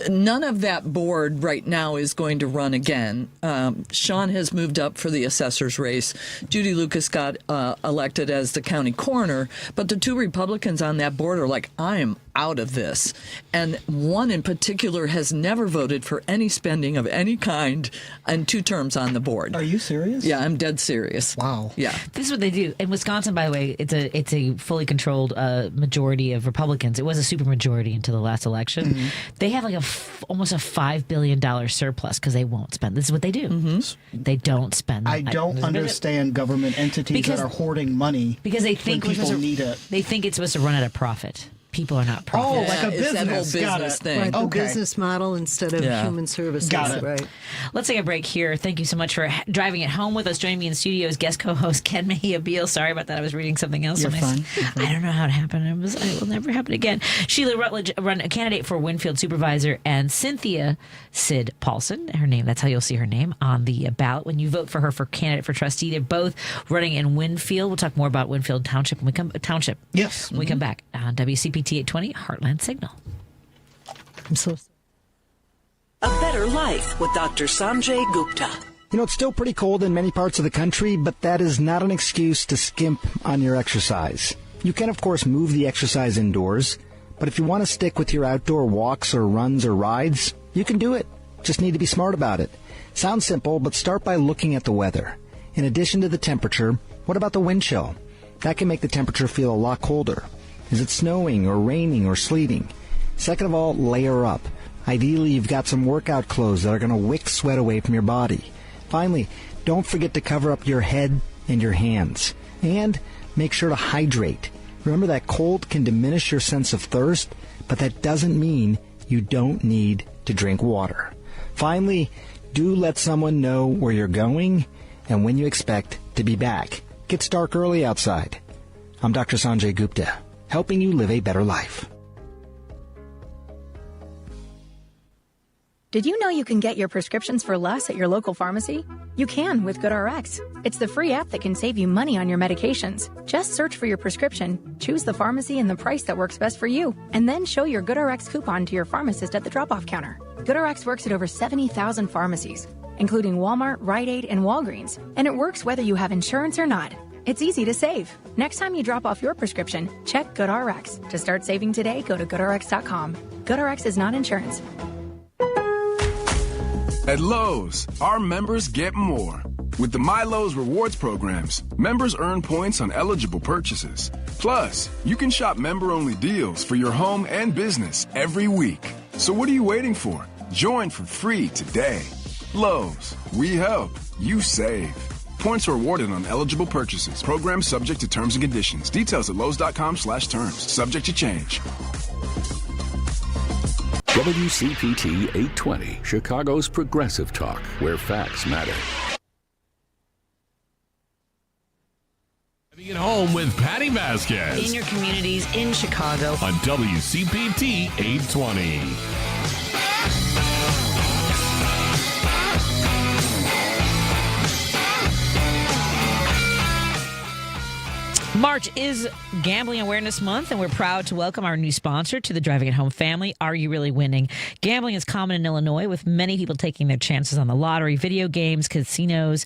None of that board right now is going to run again. Sean has moved up for the assessor's race. Judy Lucas got elected as the county coroner. But the 2 Republicans on that board are like, I am out of this. And one in particular has never voted for any spending of any kind in 2 terms on the board. Are you serious? Yeah, I'm dead serious. Wow. Yeah. This is what they do. In Wisconsin, by the way, it's a fully controlled majority of Republicans. It was a supermajority until the last election. They have almost a $5 billion surplus because they won't spend. This is what they do. They don't spend. I don't understand government entities that are hoarding money because they think people need it. They think it's supposed to run at a profit. People are not profit. Oh, like a business. That whole business thing. Right, the business model instead of human services. Got it. Right. Let's take a break here. Thank you so much for driving it home with us. Joining me in studio is guest co-host Ken Mejia-Beal. Sorry about that. I was reading something else. You're fine. I don't know how it happened. It will never happen again. Sheila Rutledge, a candidate for Winfield supervisor, and Cynthia Cyd Paulsen, her name, that's how you'll see her name on the ballot when you vote for her for candidate for trustee. They're both running in Winfield. We'll talk more about Winfield Township when we come when we come back on WCPT 820 Heartland Signal. I'm so sorry. A Better Life with Dr. Sanjay Gupta. It's still pretty cold in many parts of the country, but that is not an excuse to skimp on your exercise. You can, of course, move the exercise indoors, but if you want to stick with your outdoor walks or runs or rides, you can do it. Just need to be smart about it. Sounds simple, but start by looking at the weather. In addition to the temperature, what about the wind chill? That can make the temperature feel a lot colder. Is it snowing or raining or sleeting? Second of all, layer up. Ideally, you've got some workout clothes that are going to wick sweat away from your body. Finally, Don't forget to cover up your head and your hands. And make sure to hydrate. Remember that cold can diminish your sense of thirst, but that doesn't mean you don't need to drink water. Finally, do let someone know where you're going and when you expect to be back. It gets dark early outside. I'm Dr. Sanjay Gupta, helping you live a better life. Did you know you can get your prescriptions for less at your local pharmacy? You can with GoodRx. It's the free app that can save you money on your medications. Just search for your prescription, choose the pharmacy and the price that works best for you, and then show your GoodRx coupon to your pharmacist at the drop-off counter. GoodRx works at over 70,000 pharmacies, including Walmart, Rite Aid, and Walgreens, and it works whether you have insurance or not. It's easy to save. Next time you drop off your prescription, check GoodRx. To start saving today, go to GoodRx.com. GoodRx is not insurance. At Lowe's, our members get more. With the MyLowe's Rewards programs, members earn points on eligible purchases. Plus, you can shop member-only deals for your home and business every week. So what are you waiting for? Join for free today. Lowe's, we help, you save. Points are awarded on eligible purchases. Program subject to terms and conditions. Details at lowes.com/terms. Subject to change. WCPT 820, Chicago's Progressive Talk, where facts matter. Driving it home with Patti Vasquez. In your communities, in Chicago. On WCPT 820. March is Gambling Awareness Month, and we're proud to welcome our new sponsor to the Driving It Home family, Are You Really Winning? Gambling is common in Illinois, with many people taking their chances on the lottery, video games, casinos,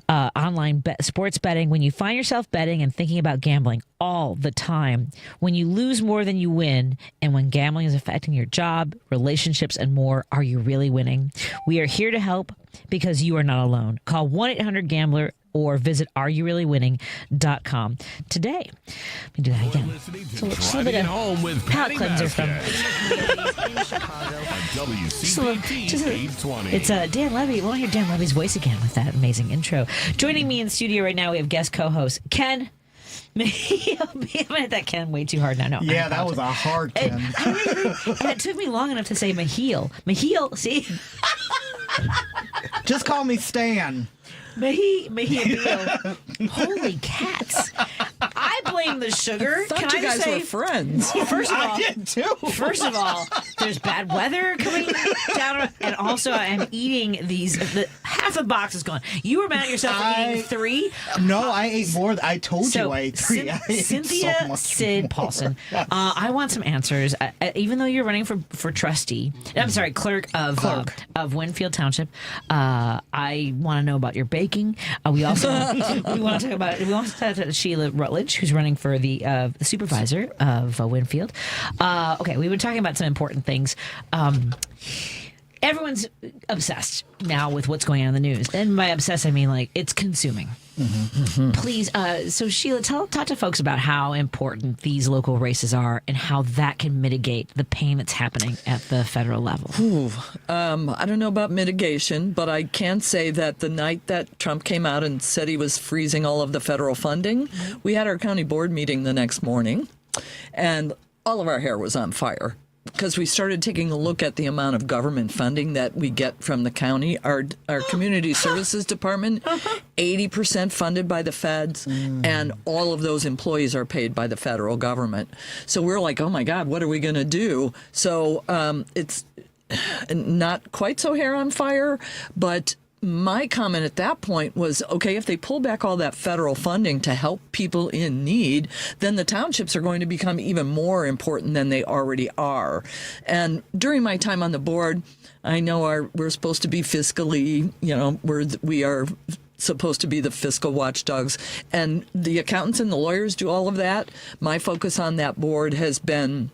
online sports betting. When you find yourself betting and thinking about gambling all the time, when you lose more than you win, and when gambling is affecting your job, relationships, and more, are you really winning? We are here to help because you are not alone. Call 1-800-GAMBLER or visit areyourreallywinning.com today. Let me do that again. So just a little bit of home with palate cleanser from it's Dan Levy. We want to hear Dan Levy's voice again with that amazing intro. Joining me in studio right now, we have guest co-host Ken Mejia-Beal. I'm going to hit that Ken way too hard now. No, yeah, that was a hard Ken. And it took me long enough to say Mejia. See? Just call me Stan. Mejia-Beal. Holy cats. I blame the sugar. Thought you guys were friends. First of all, I did too. First of all, there's bad weather coming down, and also I'm eating these. Half a box is gone. You were mad at yourself for eating 3. No, I ate more. I told you I ate 3. Cynthia Cyd Paulsen. I want some answers. Even though you're running for trustee, I'm sorry, clerk of Winfield Township. I want to know about your baking. We also we want to talk about Sheila Rutledge, who's running for the supervisor of Winfield. Okay, we've been talking about some important things. Everyone's obsessed now with what's going on in the news, and by obsessed I mean like it's consuming. Please, so Sheila, talk to folks about how important these local races are and how that can mitigate the pain that's happening at the federal level. I don't know about mitigation, but I can say that the night that Trump came out and said he was freezing all of the federal funding, we had our county board meeting the next morning, and all of our hair was on fire. Because we started taking a look at the amount of government funding that we get from the county. Our community services department, 80% funded by the feds, and all of those employees are paid by the federal government. So we're like, oh my God, what are we going to do? So it's not quite so hair on fire, but my comment at that point was, okay, if they pull back all that federal funding to help people in need, then the townships are going to become even more important than they already are. And during my time on the board, I know we're supposed to be fiscally, we are supposed to be the fiscal watchdogs, and the accountants and the lawyers do all of that. My focus on that board has been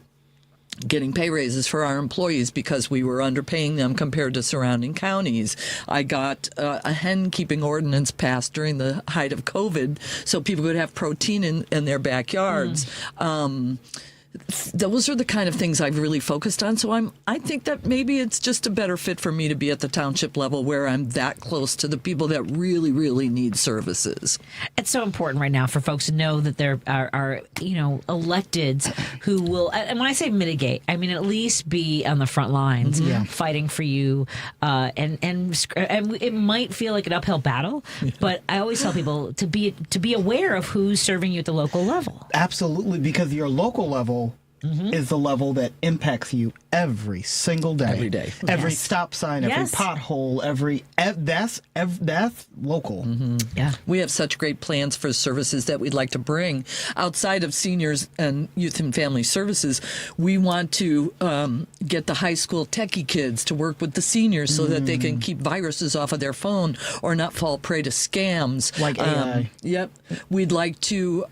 getting pay raises for our employees because we were underpaying them compared to surrounding counties. I got a hen keeping ordinance passed during the height of COVID so people could have protein in their backyards. those are the kind of things I've really focused on. So I think that maybe it's just a better fit for me to be at the township level where I'm that close to the people that really, really need services. It's so important right now for folks to know that there are electeds who will, and when I say mitigate, I mean at least be on the front lines fighting for you. And it might feel like an uphill battle, but I always tell people to be aware of who's serving you at the local level. Absolutely, because your local level is the level that impacts you every single day. Every day. Every stop sign, every pothole, that's local. Yeah. We have such great plans for services that we'd like to bring. Outside of seniors and youth and family services, we want to get the high school techie kids to work with the seniors so that they can keep viruses off of their phone or not fall prey to scams. Like AI. Yep. We'd like to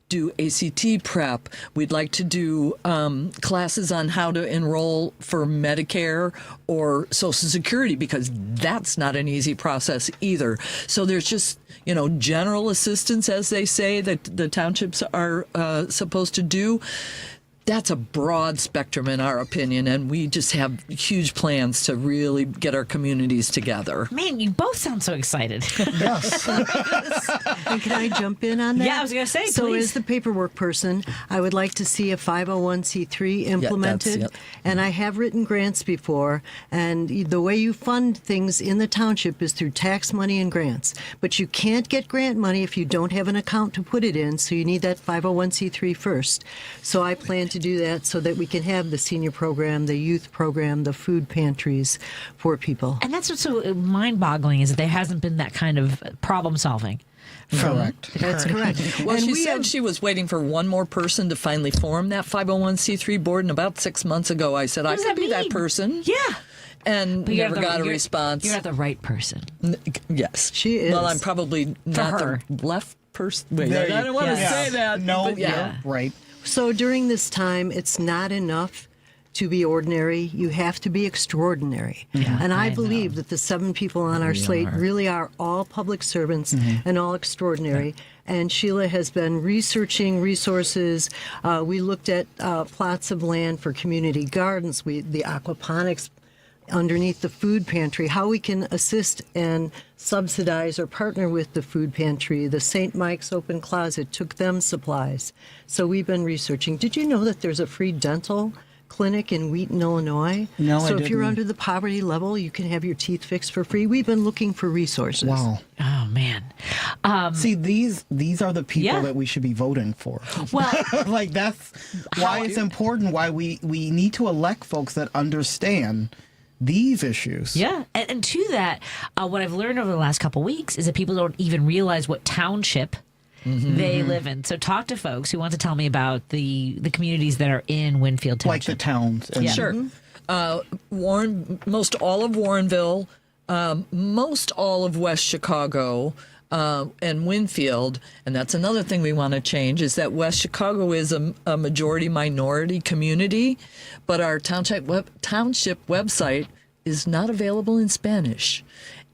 do ACT prep. We'd like to do classes on how to enroll for Medicare or Social Security, because that's not an easy process either. So there's just, general assistance, as they say, that the townships are supposed to do. That's a broad spectrum in our opinion, and we just have huge plans to really get our communities together. Man, you both sound so excited. Yes. And can I jump in on that? Yeah, I was going to say, so please. as the paperwork person, I would like to see a 501c3 implemented. And I have written grants before, and the way you fund things in the township is through tax money and grants. But you can't get grant money if you don't have an account to put it in, so you need that 501c3 first. So I plan to do that so that we can have the senior program, the youth program, the food pantries for people. And that's what's so mind-boggling, is that there hasn't been that kind of problem solving. Correct. That's correct. Well, and she said she was waiting for one more person to finally form that 501c3 board, and about 6 months ago I said I could be that person. Yeah. And But never got a response. You're not the right person. Yes. She is. Well, I'm probably not her. the left person. Wait, There I don't want to say that. No, but yeah. right. So during this time, it's not enough to be ordinary. You have to be extraordinary. Yeah, and I know. believe that the 7 people on our slate really are all public servants and all extraordinary. And Sheila has been researching resources. We looked at plots of land for community gardens, the aquaponics underneath the food pantry, how we can assist and subsidize or partner with the food pantry. The St. Mike's Open Closet took them supplies. So we've been researching. Did you know that there's a free dental clinic in Wheaton, Illinois? No, so I if you're didn't. under the poverty level, you can have your teeth fixed for free. We've been looking for resources. Wow. Oh, man. See, these are the people that we should be voting for. Well, like that's why it's important, why we need to elect folks that understand these issues. Yeah. And to that, what I've learned over the last couple of weeks is that people don't even realize what township they live in. So talk to folks who want to tell me about the communities that are in Winfield Township. Like the towns. Yeah. Sure. Most all of Warrenville, most all of West Chicago, and Winfield, and that's another thing we want to change, is that West Chicago is a majority minority community, but our township website is not available in Spanish.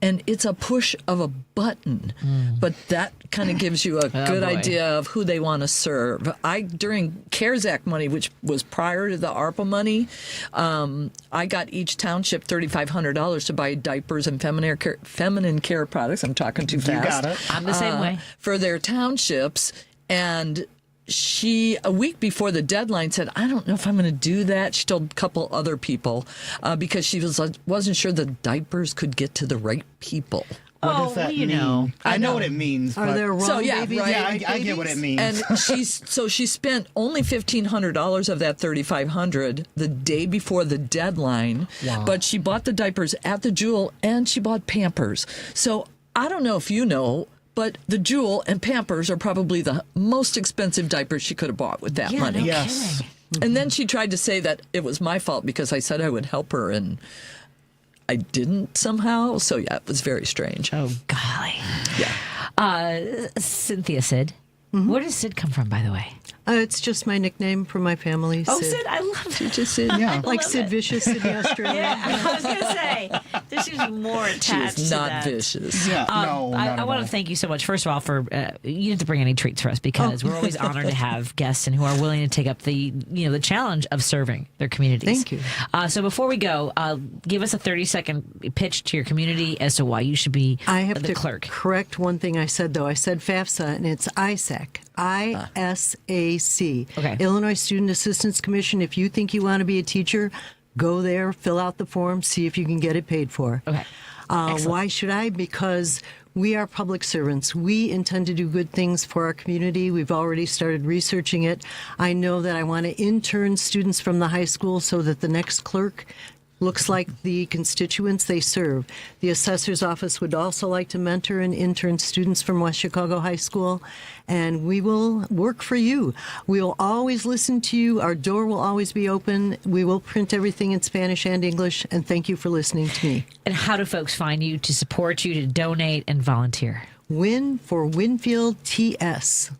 And it's a push of a button, but that kind of gives you a good idea of who they want to serve. During CARES Act money, which was prior to the ARPA money, I got each township $3,500 to buy diapers and feminine care products. I'm talking too fast. You got it. I'm the same way. For their townships, and she, a week before the deadline, said, I don't know if I'm going to do that. She told a couple other people because she wasn't sure the diapers could get to the right people. What does that mean? I know what it means. Are there wrong babies? Right. Yeah, I get what it means. And she spent only $1,500 of that $3,500 the day before the deadline. Wow. But she bought the diapers at the Jewel and she bought Pampers. So I don't know if you know, but the Jewel and Pampers are probably the most expensive diapers she could have bought with that money. No Yes. kidding. And then she tried to say that it was my fault because I said I would help her, and I didn't somehow. So, yeah, it was very strange. Oh, golly. Yeah. Cynthia, Cyd. Where does Cyd come from, by the way? It's just my nickname for my family. Oh, Sid, I love it. Just Sid. Yeah. Like Sid Vicious, Sid Australia. Yeah, I was going to say, there seems more attached She's to not that. vicious. Yeah, no, I want to thank you so much, first of all, for you didn't have to bring any treats for us because we're always honored to have guests and who are willing to take up the challenge of serving their communities. Thank you. So before we go, give us a 30-second pitch to your community as to why you should be the clerk. Correct one thing I said, though. I said FAFSA, and it's ISAC. ISAC. Okay. Illinois Student Assistance Commission. If you think you want to be a teacher, go there, fill out the form, see if you can get it paid for. Okay. Why should I? Because we are public servants. We intend to do good things for our community. We've already started researching it. I know that I want to intern students from the high school so that the next clerk looks like the constituents they serve. The assessor's office would also like to mentor and intern students from West Chicago High School, and we will work for you. We will always listen to you. Our door will always be open. We will print everything in Spanish and English, and thank you for listening to me. And how do folks find you to support you, to donate and volunteer? Win for Winfield TS.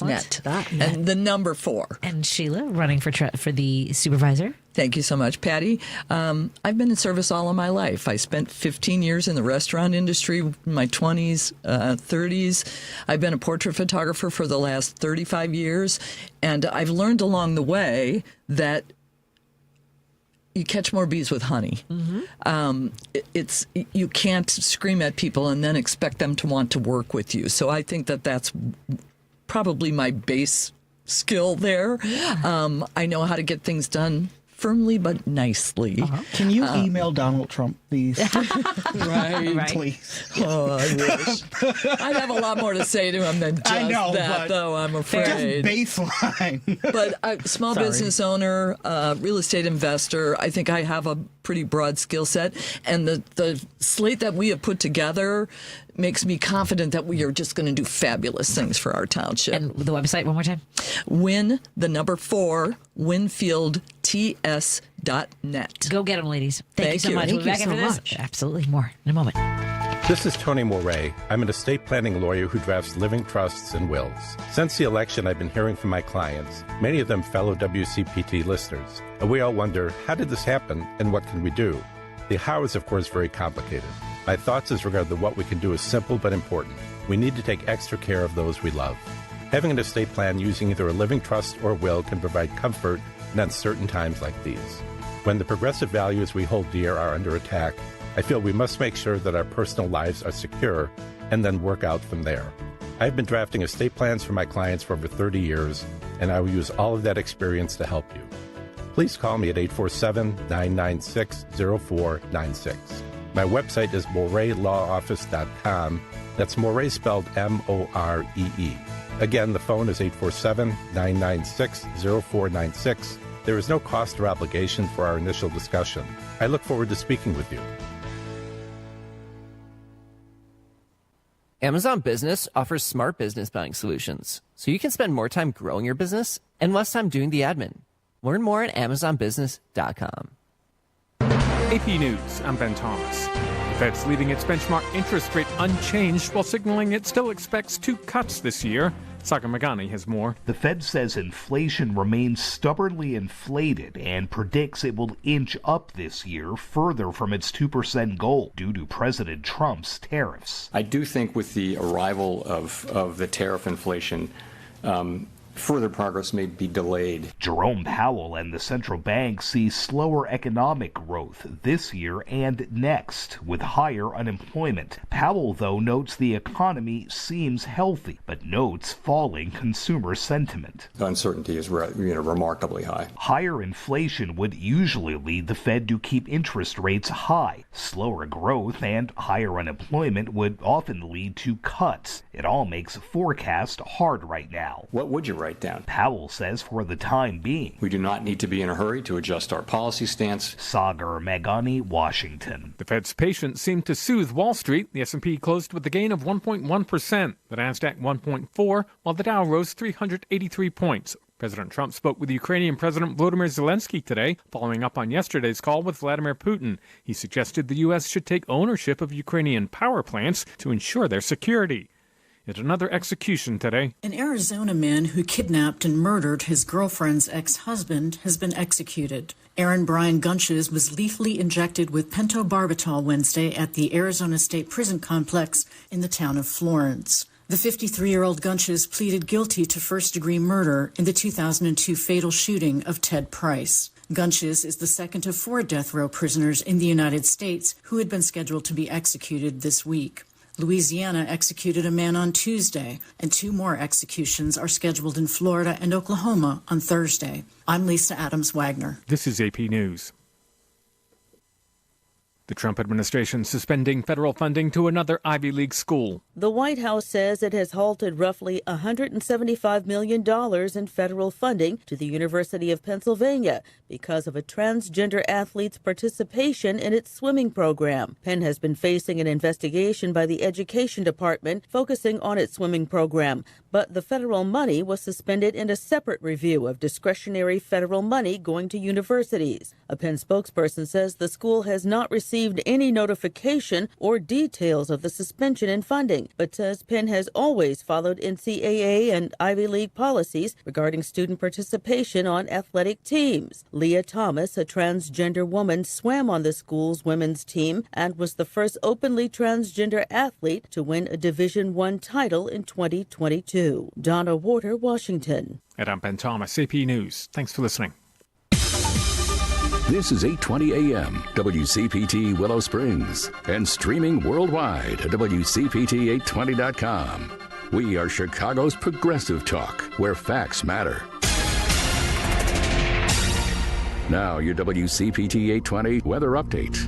.net. And the number 4. And Sheila, running for the supervisor. Thank you so much, Patty. I've been in service all of my life. I spent 15 years in the restaurant industry, in my 20s, 30s. I've been a portrait photographer for the last 35 years. And I've learned along the way that you catch more bees with honey. Mm-hmm. You can't scream at people and then expect them to want to work with you. So I think that that's probably my base skill there. Yeah. I know how to get things done firmly but nicely. Can you email Donald Trump, please? Right. Please. Oh, I wish. I'd have a lot more to say to him than just that, though, I'm afraid. Just baseline. But small business owner, real estate investor, I think I have a pretty broad skill set. And the slate that we have put together makes me confident that we are just going to do fabulous things for our township. And the website one more time? WinFieldTS.net. Go get them, ladies. Thank you so much. We'll be back after this. Absolutely. More in a moment. This is Tony Moray. I'm an estate planning lawyer who drafts living trusts and wills. Since the election, I've been hearing from my clients, many of them fellow WCPT listeners. And we all wonder, how did this happen and what can we do? The how is, of course, very complicated. My thoughts as regard to what we can do is simple but important. We need to take extra care of those we love. Having an estate plan using either a living trust or will can provide comfort in uncertain times like these. When the progressive values we hold dear are under attack, I feel we must make sure that our personal lives are secure and then work out from there. I've been drafting estate plans for my clients for over 30 years, and I will use all of that experience to help you. Please call me at 847-996-0496. My website is moraylawoffice.com. That's Moray spelled M-O-R-E-E. Again, the phone is 847-996-0496. There is no cost or obligation for our initial discussion. I look forward to speaking with you. Amazon Business offers smart business buying solutions, so you can spend more time growing your business and less time doing the admin. Learn more at amazonbusiness.com. AP News, I'm Ben Thomas. The Fed's leaving its benchmark interest rate unchanged while signaling it still expects 2 cuts this year. Sagar Magani has more. The Fed says inflation remains stubbornly inflated and predicts it will inch up this year further from its 2% goal due to President Trump's tariffs. I do think with the arrival of the tariff inflation, further progress may be delayed. Jerome Powell and the central bank see slower economic growth this year and next, with higher unemployment. Powell, though, notes the economy seems healthy, but notes falling consumer sentiment. Uncertainty is remarkably high. Higher inflation would usually lead the Fed to keep interest rates high. Slower growth and higher unemployment would often lead to cuts. It all makes forecast hard right now. What would you write down? Powell says for the time being, we do not need to be in a hurry to adjust our policy stance. Sagar Magani, Washington. The Fed's patience seemed to soothe Wall Street. The S&P closed with a gain of 1.1%, the Nasdaq 1.4%, while the Dow rose 383 points. President Trump spoke with Ukrainian President Volodymyr Zelensky today, following up on yesterday's call with Vladimir Putin. He suggested the U.S. should take ownership of Ukrainian power plants to ensure their security. Yet another execution today. An Arizona man who kidnapped and murdered his girlfriend's ex-husband has been executed. Aaron Brian Gunches was lethally injected with pentobarbital Wednesday at the Arizona State Prison Complex in the town of Florence. The 53-year-old Gunches pleaded guilty to first-degree murder in the 2002 fatal shooting of Ted Price. Gunches is the second of 4 death row prisoners in the United States who had been scheduled to be executed this week. Louisiana executed a man on Tuesday, and 2 more executions are scheduled in Florida and Oklahoma on Thursday. I'm Lisa Adams-Wagner. This is AP News. The Trump administration suspending federal funding to another Ivy League school. The White House says it has halted roughly $175 million in federal funding to the University of Pennsylvania because of a transgender athlete's participation in its swimming program. Penn has been facing an investigation by the Education Department focusing on its swimming program, but the federal money was suspended in a separate review of discretionary federal money going to universities. A Penn spokesperson says the school has not received any notification or details of the suspension in funding, but says Penn has always followed NCAA and Ivy League policies regarding student participation on athletic teams. Leah Thomas, a transgender woman, swam on the school's women's team and was the first openly transgender athlete to win a Division I title in 2022. Donna Warder, Washington. And I'm Ben Thomas, AP News. Thanks for listening. This is 820 AM, WCPT Willow Springs, and streaming worldwide at WCPT820.com. We are Chicago's progressive talk, where facts matter. Now, your WCPT 820 weather update.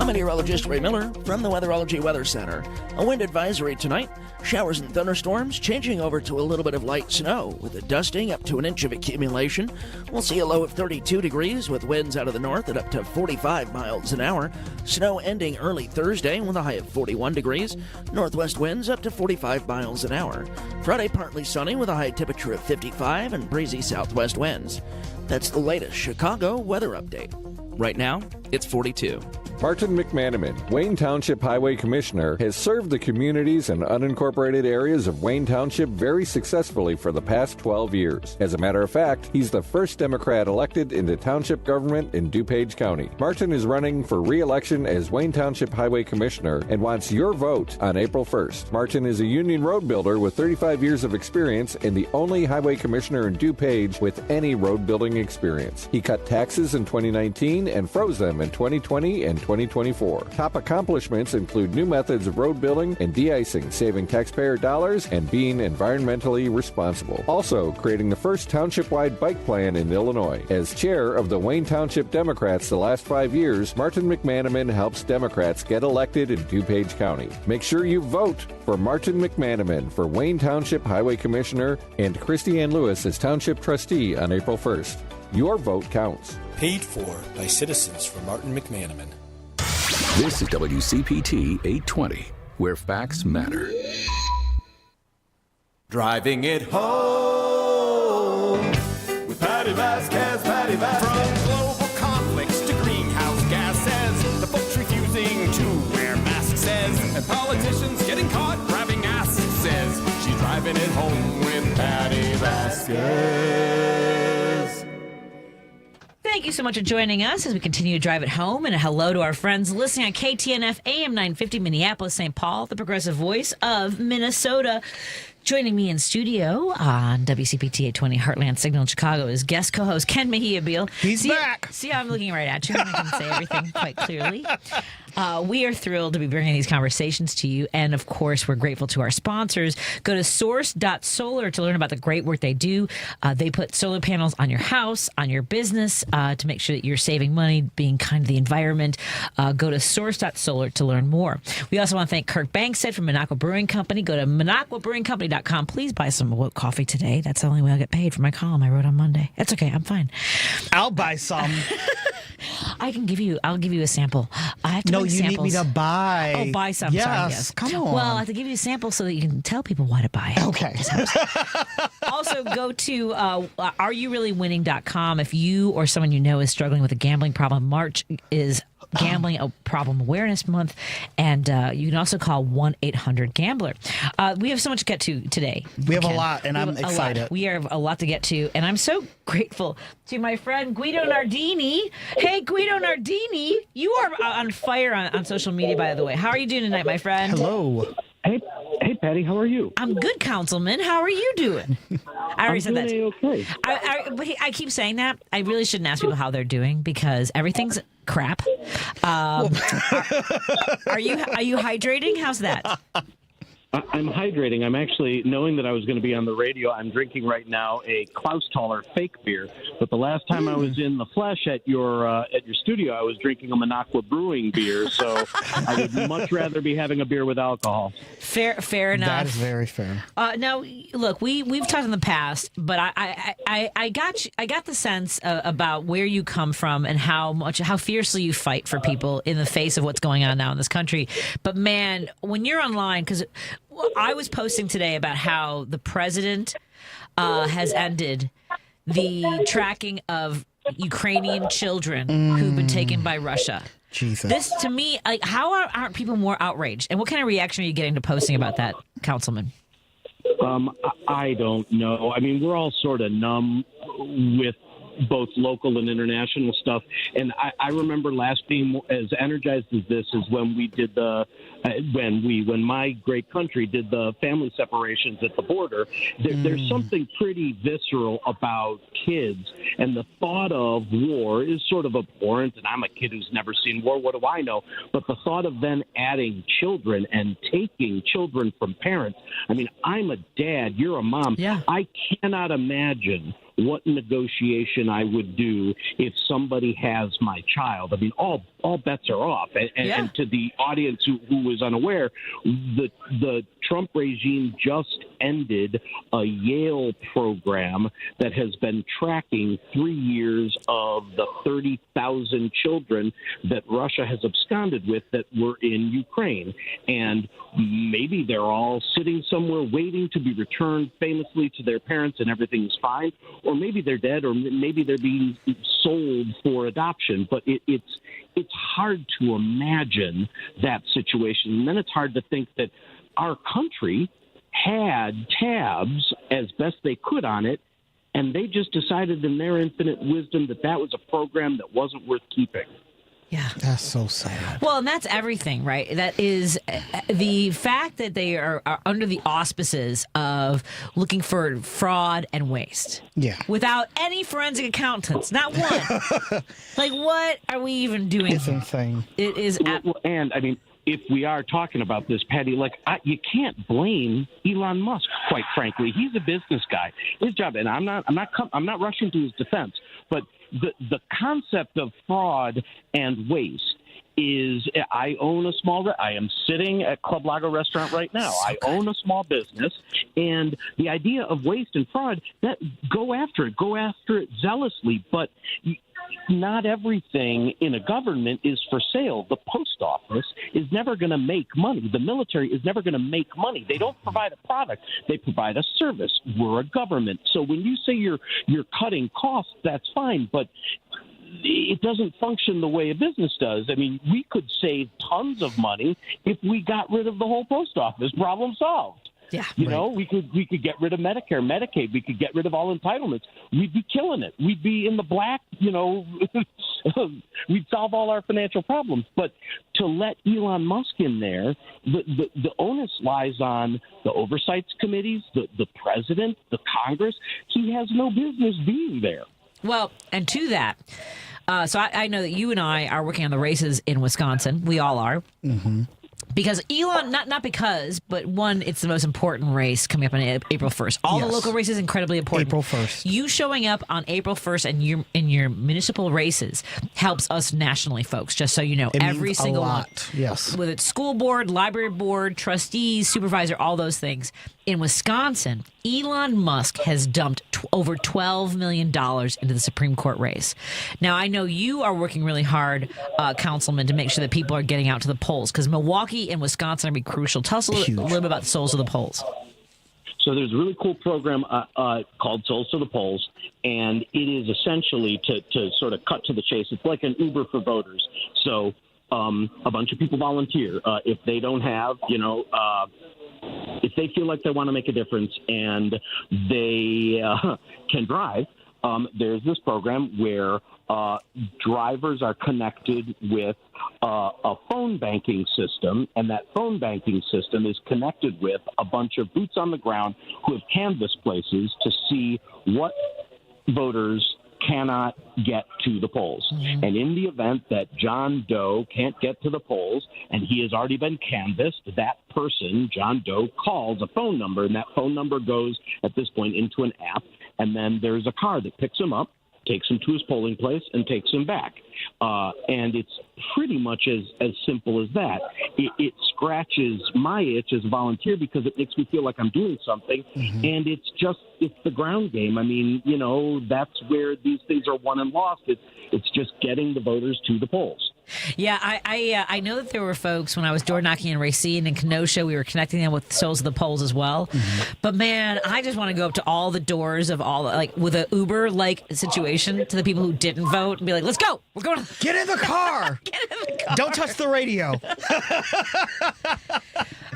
I'm meteorologist Ray Miller from the Weatherology Weather Center. A wind advisory tonight. Showers and thunderstorms changing over to a little bit of light snow with a dusting up to an inch of accumulation. We'll see a low of 32 degrees with winds out of the north at up to 45 miles an hour. Snow ending early Thursday with a high of 41 degrees. Northwest winds up to 45 miles an hour. Friday partly sunny with a high temperature of 55 and breezy southwest winds. That's the latest Chicago weather update. Right now, it's 42. Martin McManaman, Wayne Township Highway Commissioner, has served the communities and unincorporated areas of Wayne Township very successfully for the past 12 years. As a matter of fact, he's the first Democrat elected into township government in DuPage County. Martin is running for re-election as Wayne Township Highway Commissioner and wants your vote on April 1st. Martin is a union road builder with 35 years of experience and the only highway commissioner in DuPage with any road building experience. He cut taxes in 2019 and froze them in 2020 and 2024. Top accomplishments include new methods of road building and de-icing, saving taxpayer dollars and being environmentally responsible. Also, creating the first township-wide bike plan in Illinois. As chair of the Wayne Township Democrats the last 5 years, Martin McManaman helps Democrats get elected in DuPage County. Make sure you vote for Martin McManaman for Wayne Township Highway Commissioner and Christy Ann Lewis as Township Trustee on April 1st. Your vote counts. Paid for by citizens for Martin McManaman. This is WCPT 820, where facts matter. Driving it home with Patti Vasquez, Patti Vasquez. From global conflicts to greenhouse gases, the folks refusing to wear masks says, and politicians getting caught grabbing ass says, she's driving it home with Patti Vasquez. Thank you so much for joining us as we continue to drive it home. And a hello to our friends listening on KTNF AM 950 Minneapolis, St. Paul, the progressive voice of Minnesota. Joining me in studio on WCPT 820 Heartland Signal in Chicago is guest co-host Ken Mejia-Beal. He's back. See how I'm looking right at you and I can say everything quite clearly. We are thrilled to be bringing these conversations to you. And, of course, we're grateful to our sponsors. Go to source.solar to learn about the great work they do. They put solar panels on your house, on your business, to make sure that you're saving money, being kind to the environment. Go to source.solar to learn more. We also want to thank Kirk Bankstead from Minocqua Brewing Company. Go to MinocquaBrewingCompany.com. Please buy some woke coffee today. That's the only way I'll get paid for my column I wrote on Monday. That's okay. I'm fine. I'll buy some. I'll give you a sample. I have to No, bring you samples. need me to buy. Oh, buy some. Yes, Sorry, yes. come on. Well, I have to give you a sample so that you can tell people why to buy it. Okay. Also, go to areyourreallywinning.com if you or someone you know is struggling with a gambling problem. March is Gambling Problem Awareness Month, and you can also call 1-800-GAMBLER. We have so much to get to today. We have Ken. a lot, and I'm excited. We have a lot to get to, and I'm so grateful to my friend Guido Nardini. Hey, Guido Nardini, you are on fire on social media, by the way. How are you doing tonight, my friend? Hello. Hey, Patty, how are you? I'm good, Councilman. How are you doing? I already said that. Okay. But I keep saying that. I really shouldn't ask people how they're doing because everything's crap. Are you hydrating? How's that? I'm hydrating. I'm actually, knowing that I was going to be on the radio, I'm drinking right now a Klaustaller fake beer. But the last time I was in the flesh at your studio, I was drinking a Minocqua Brewing beer. So I would much rather be having a beer with alcohol. Fair enough. That is very fair. Now, look, we've talked in the past, but I got the sense about where you come from and how fiercely you fight for people in the face of what's going on now in this country. But man, when you're online, because I was posting today about how the president has ended the tracking of Ukrainian children who've been taken by Russia. Jesus. This, to me, like, how aren't people more outraged? And what kind of reaction are you getting to posting about that, Councilman? I don't know. I mean, we're all sort of numb with both local and international stuff. And I remember last being as energized as this is when we did when my great country did the family separations at the border. There's something pretty visceral about kids, and the thought of war is sort of abhorrent, and I'm a kid who's never seen war. What do I know? But the thought of then adding children and taking children from parents. I mean, I'm a dad. You're a mom. Yeah. I cannot imagine what negotiation I would do if somebody has my child. I mean, all bets are off. And to the audience who was unaware, the Trump regime just ended a Yale program that has been tracking 3 years of the 30,000 children that Russia has absconded with that were in Ukraine. And maybe they're all sitting somewhere waiting to be returned famously to their parents and everything's fine. Or maybe they're dead, or maybe they're being sold for adoption. But it's hard to imagine that situation. And then it's hard to think that our country had tabs as best they could on it, and they just decided in their infinite wisdom that was a program that wasn't worth keeping. Yeah. That's so sad. Well, and that's everything, right? That is the fact that they are under the auspices of looking for fraud and waste. Yeah. Without any forensic accountants. Not one. Like, what are we even doing? It's insane. It is. And, I mean, if we are talking about this, Patty, you can't blame Elon Musk, quite frankly. He's a business guy. His job, and I'm not rushing to his defense, but the concept of fraud and waste is, I am sitting at Club Lago restaurant right now. I own a small business, and the idea of waste and fraud, go after it zealously, but not everything in a government is for sale. The post office is never going to make money. The military is never going to make money. They don't provide a product. They provide a service. We're a government. So when you say you're cutting costs, that's fine, but it doesn't function the way a business does. I mean, we could save tons of money if we got rid of the whole post office. Problem solved. Yeah, you know, we could get rid of Medicare, Medicaid. We could get rid of all entitlements. We'd be killing it. We'd be in the black. You know, we'd solve all our financial problems. But to let Elon Musk in there, the onus lies on the oversight committees, the president, the Congress. He has no business being there. Well, and to that, so I know that you and I are working on the races in Wisconsin. We all are. Mm-hmm. Because Elon, not because, but one, it's the most important race coming up on April 1st. All the local races incredibly important. April 1st. You showing up on April 1st and in your municipal races helps us nationally, folks, just so you know. It every means single a lot. one. Yes. Whether it's school board, library board, trustees, supervisor, all those things. In Wisconsin, Elon Musk has dumped over $12 million into the Supreme Court race. Now, I know you are working really hard, Councilman, to make sure that people are getting out to the polls, because Milwaukee and Wisconsin are going to be crucial. Tell us a little bit about the Souls of the Polls. So there's a really cool program called Souls to the Polls, And it is essentially, to sort of cut to the chase, it's like an Uber for voters. So a bunch of people volunteer. If they don't have, if they feel like they want to make a difference and they can drive, there's this program where drivers are connected with a phone banking system, and that phone banking system is connected with a bunch of boots on the ground who have canvassed places to see what voters cannot get to the polls. Mm-hmm. And in the event that John Doe can't get to the polls and he has already been canvassed, that person, John Doe, calls a phone number, and that phone number goes at this point into an app, and then there's a car that picks him up, takes him to his polling place, and takes him back. And it's pretty much as simple as that. It scratches my itch as a volunteer because it makes me feel like I'm doing something, mm-hmm. and it's the ground game. I mean, that's where these things are won and lost. It's just getting the voters to the polls. Yeah, I know that there were folks when I was door knocking in Racine and Kenosha, we were connecting them with Souls of the Polls as well. Mm-hmm. But man, I just want to go up to all the doors of all, like with a Uber-like situation, to the people who didn't vote and be like, let's go. We're going to get in the car. Get in the car. Don't touch the radio.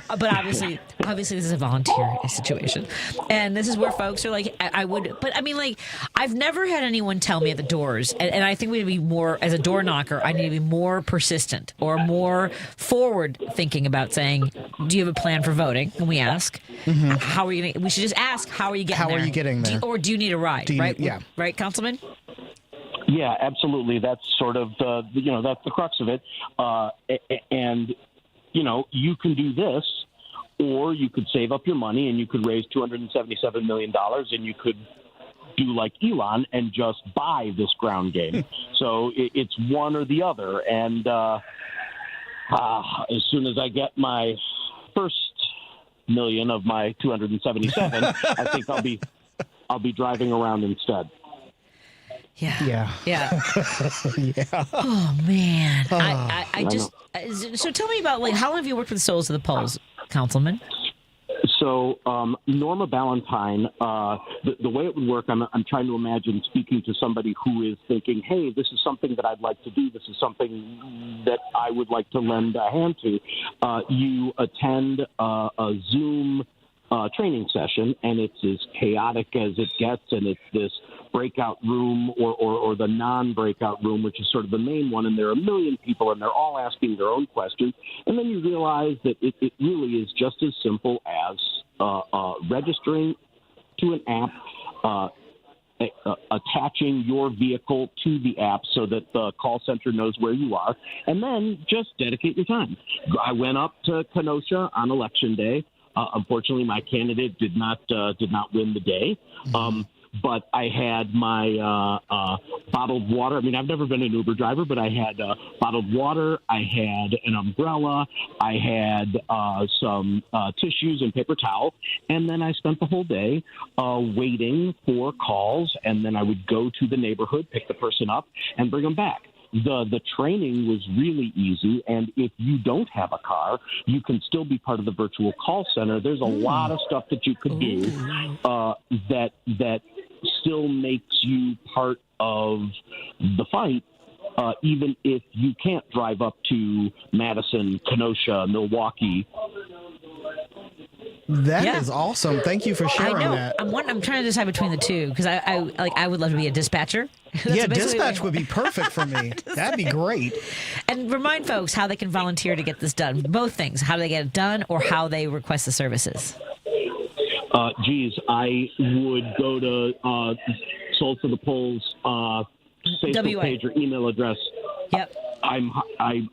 But obviously this is a volunteer situation. And this is where folks are like, I've never had anyone tell me at the doors, and I think we need to be more, as a door knocker, I need to be more persistent or more forward thinking about saying, do you have a plan for voting? When we ask, mm-hmm. How are you going to, we should just ask, how are you getting there? How are you getting there? Do you need a ride, right? Right, Councilman? Yeah, absolutely. That's sort of, that's the crux of it. And you can do this, or you could save up your money and you could raise $277 million and you could do like Elon and just buy this ground game. So it's one or the other. And as soon as I get my first million of my 277, I think I'll be driving around instead. Yeah. Yeah. Oh man. I just so tell me about, like, how long have you worked with Souls of the Polls, Councilman? So Norma Ballantyne, the way it would work, I'm trying to imagine speaking to somebody who is thinking, hey, this is something that I'd like to do. This is something that I would like to lend a hand to. You attend a Zoom training session, and it's as chaotic as it gets, and it's this breakout room or the non-breakout room, which is sort of the main one, and there are a million people, and they're all asking their own questions. And then you realize that it really is just as simple as registering to an app, attaching your vehicle to the app so that the call center knows where you are, and then just dedicate your time. I went up to Kenosha on Election Day. Unfortunately, my candidate did not win the day. But I had my bottled water. I mean, I've never been an Uber driver, but I had bottled water. I had an umbrella. I had some tissues and paper towel. And then I spent the whole day waiting for calls. And then I would go to the neighborhood, pick the person up, and bring them back. The training was really easy, and if you don't have a car, you can still be part of the virtual call center. There's a lot of stuff that you could do that still makes you part of the fight, even if you can't drive up to Madison, Kenosha, Milwaukee. That is awesome. Thank you for sharing that. I'm trying to decide between the two, because I would love to be a dispatcher. Yeah, dispatch would be perfect for me. That'd be great. And remind folks how they can volunteer to get this done. Both things, how do they get it done, or how they request the services. I would go to Souls of the Polls Facebook page or email address. Yep. I'm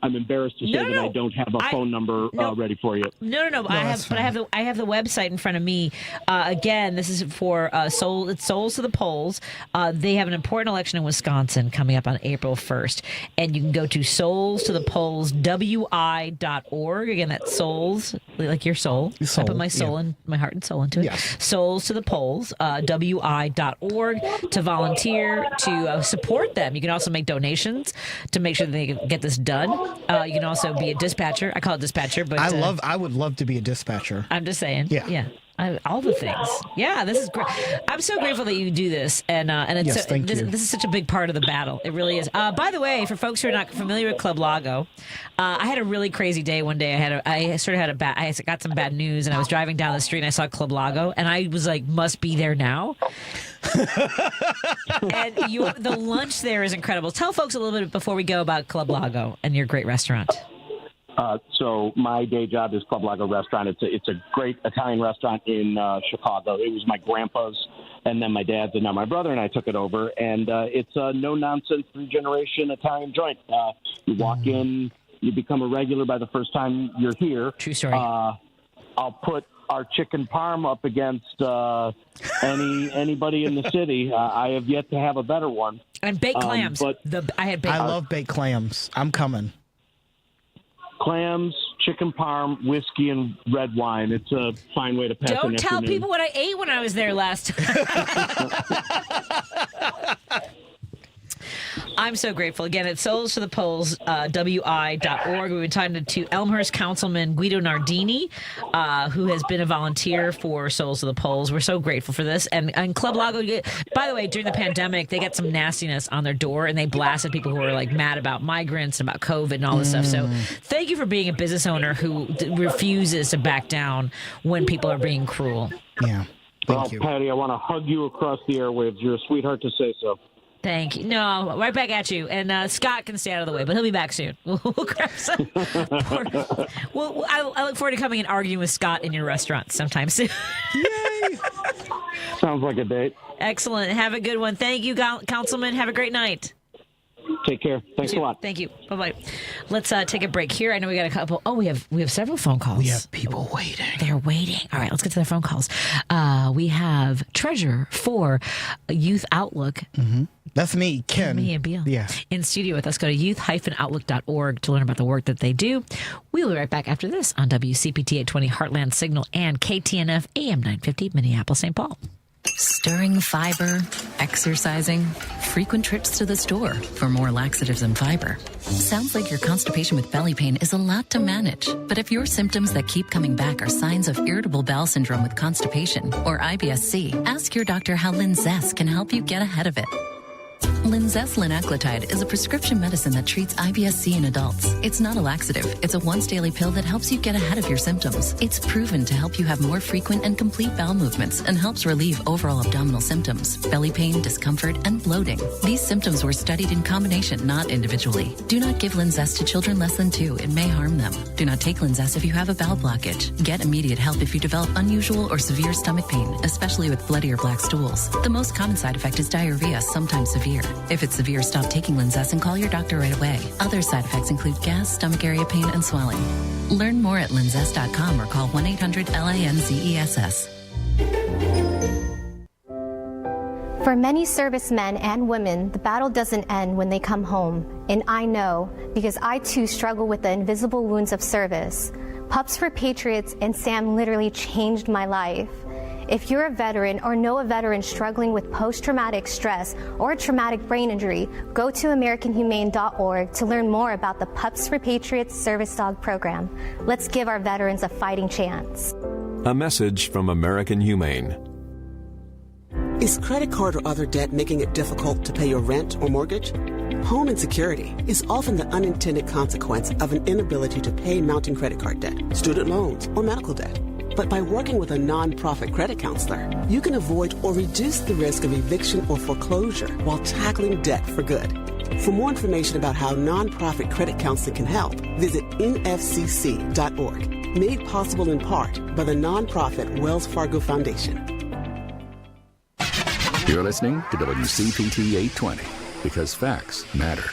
embarrassed to say that I don't have a phone number ready for you. No. I have the website in front of me. Again, this is for Souls of the Polls. They have an important election in Wisconsin coming up on April 1st, and you can go to Souls to the Polls WI.org. Again, that's Souls, like your soul. I put my soul and my heart and soul into it. Yes. Souls to the Polls WI.org to volunteer, to support them. You can also make donations to make sure that they can get this done. You can also be a dispatcher. I call it dispatcher, but I would love to be a dispatcher. I'm just saying. Yeah. All the things. Yeah, this is great. I'm so grateful that you do this, and it's Yes, thank you. This is such a big part of the battle. It really is. By the way, for folks who are not familiar with Club Lago, I had a really crazy day one day. I got some bad news, and I was driving down the street and I saw Club Lago, and I was like, must be there now. And the lunch there is incredible. Tell folks a little bit before we go about Club Lago and your great restaurant. So my day job is Club Lago Restaurant. It's a great Italian restaurant in Chicago. It was my grandpa's, and then my dad's, and now my brother and I took it over. And it's a no-nonsense 3-generation Italian joint. You walk in, you become a regular by the first time you're here. True story. I'll put our chicken parm up against anybody in the city. I have yet to have a better one. And baked clams. I love baked clams. I'm coming. Clams, chicken parm, whiskey, and red wine. It's a fine way to pass an afternoon. Don't tell people what I ate when I was there last time. I'm so grateful. Again, it's Souls to the Polls, WI.org. We've been talking to Elmhurst Councilman Guido Nardini, who has been a volunteer for Souls to the Polls. We're so grateful for this. And Club Lago, by the way, during the pandemic, they got some nastiness on their door, and they blasted people who were like mad about migrants and about COVID and all this stuff. So thank you for being a business owner who refuses to back down when people are being cruel. Yeah. Thank you. Patty, I want to hug you across the airwaves. You're a sweetheart to say so. Thank you. No, right back at you. And Scott can stay out of the way, but he'll be back soon. We'll grab some. I look forward to coming and arguing with Scott in your restaurant sometime soon. Yay! Sounds like a date. Excellent. Have a good one. Thank you, Councilman. Have a great night. Take care. Thanks a lot. Thank you. Bye-bye. Let's take a break here. I know we got a couple. Oh, we have several phone calls. We have people waiting. They're waiting. All right, let's get to their phone calls. We have treasurer for Youth Outlook. Mm-hmm. That's me, Ken Mejia-Beal. Yeah. In studio with us. Go to youth-outlook.org to learn about the work that they do. We'll be right back after this on WCPT 820 Heartland Signal and KTNF AM 950 Minneapolis, St. Paul. Stirring fiber, exercising, frequent trips to the store for more laxatives and fiber. Sounds like your constipation with belly pain is a lot to manage. But if your symptoms that keep coming back are signs of irritable bowel syndrome with constipation or IBS-C, ask your doctor how Linzess can help you get ahead of it. Linzess linaclotide is a prescription medicine that treats IBS-C in adults. It's not a laxative. It's a once-daily pill that helps you get ahead of your symptoms. It's proven to help you have more frequent and complete bowel movements and helps relieve overall abdominal symptoms, belly pain, discomfort, and bloating. These symptoms were studied in combination, not individually. Do not give Linzess to children less than 2. It may harm them. Do not take Linzess if you have a bowel blockage. Get immediate help if you develop unusual or severe stomach pain, especially with bloody or black stools. The most common side effect is diarrhea, sometimes severe. If it's severe, stop taking Linzess and call your doctor right away. Other side effects include gas, stomach area pain, and swelling. Learn more at linzess.com or call 1-800-LINZESS. For many servicemen and women, the battle doesn't end when they come home. And I know, because I too struggle with the invisible wounds of service. Pups for Patriots and Sam literally changed my life. If you're a veteran or know a veteran struggling with post-traumatic stress or a traumatic brain injury, go to AmericanHumane.org to learn more about the Pups for Patriots Service Dog Program. Let's give our veterans a fighting chance. A message from American Humane. Is credit card or other debt making it difficult to pay your rent or mortgage? Home insecurity is often the unintended consequence of an inability to pay mounting credit card debt, student loans, or medical debt. But by working with a nonprofit credit counselor, you can avoid or reduce the risk of eviction or foreclosure while tackling debt for good. For more information about how nonprofit credit counseling can help, visit nfcc.org. Made possible in part by the nonprofit Wells Fargo Foundation. You're listening to WCPT 820 because facts matter.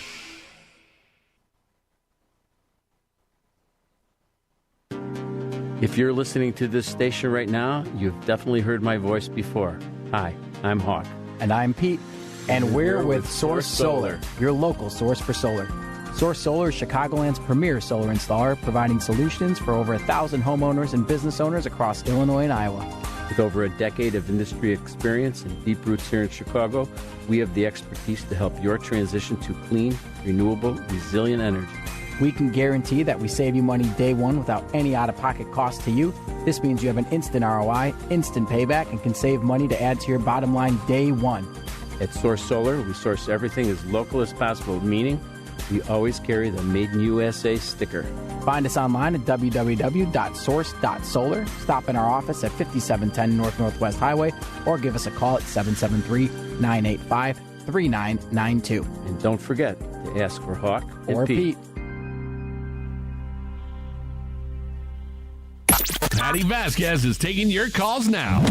If you're listening to this station right now, you've definitely heard my voice before. Hi, I'm Hawk. And I'm Pete. And we're with Source Solar, your local source for solar. Source Solar is Chicagoland's premier solar installer, providing solutions for over 1,000 homeowners and business owners across Illinois and Iowa. With over a decade of industry experience and deep roots here in Chicago, we have the expertise to help your transition to clean, renewable, resilient energy. We can guarantee that we save you money day one without any out-of-pocket cost to you. This means you have an instant ROI, instant payback, and can save money to add to your bottom line day one. At Source Solar, we source everything as local as possible, meaning we always carry the Made in USA sticker. Find us online at www.source.solar. Stop in our office at 5710 North Northwest Highway or give us a call at 773-985-3992. And don't forget to ask for Hawk or Pete. Patti Vasquez is taking your calls now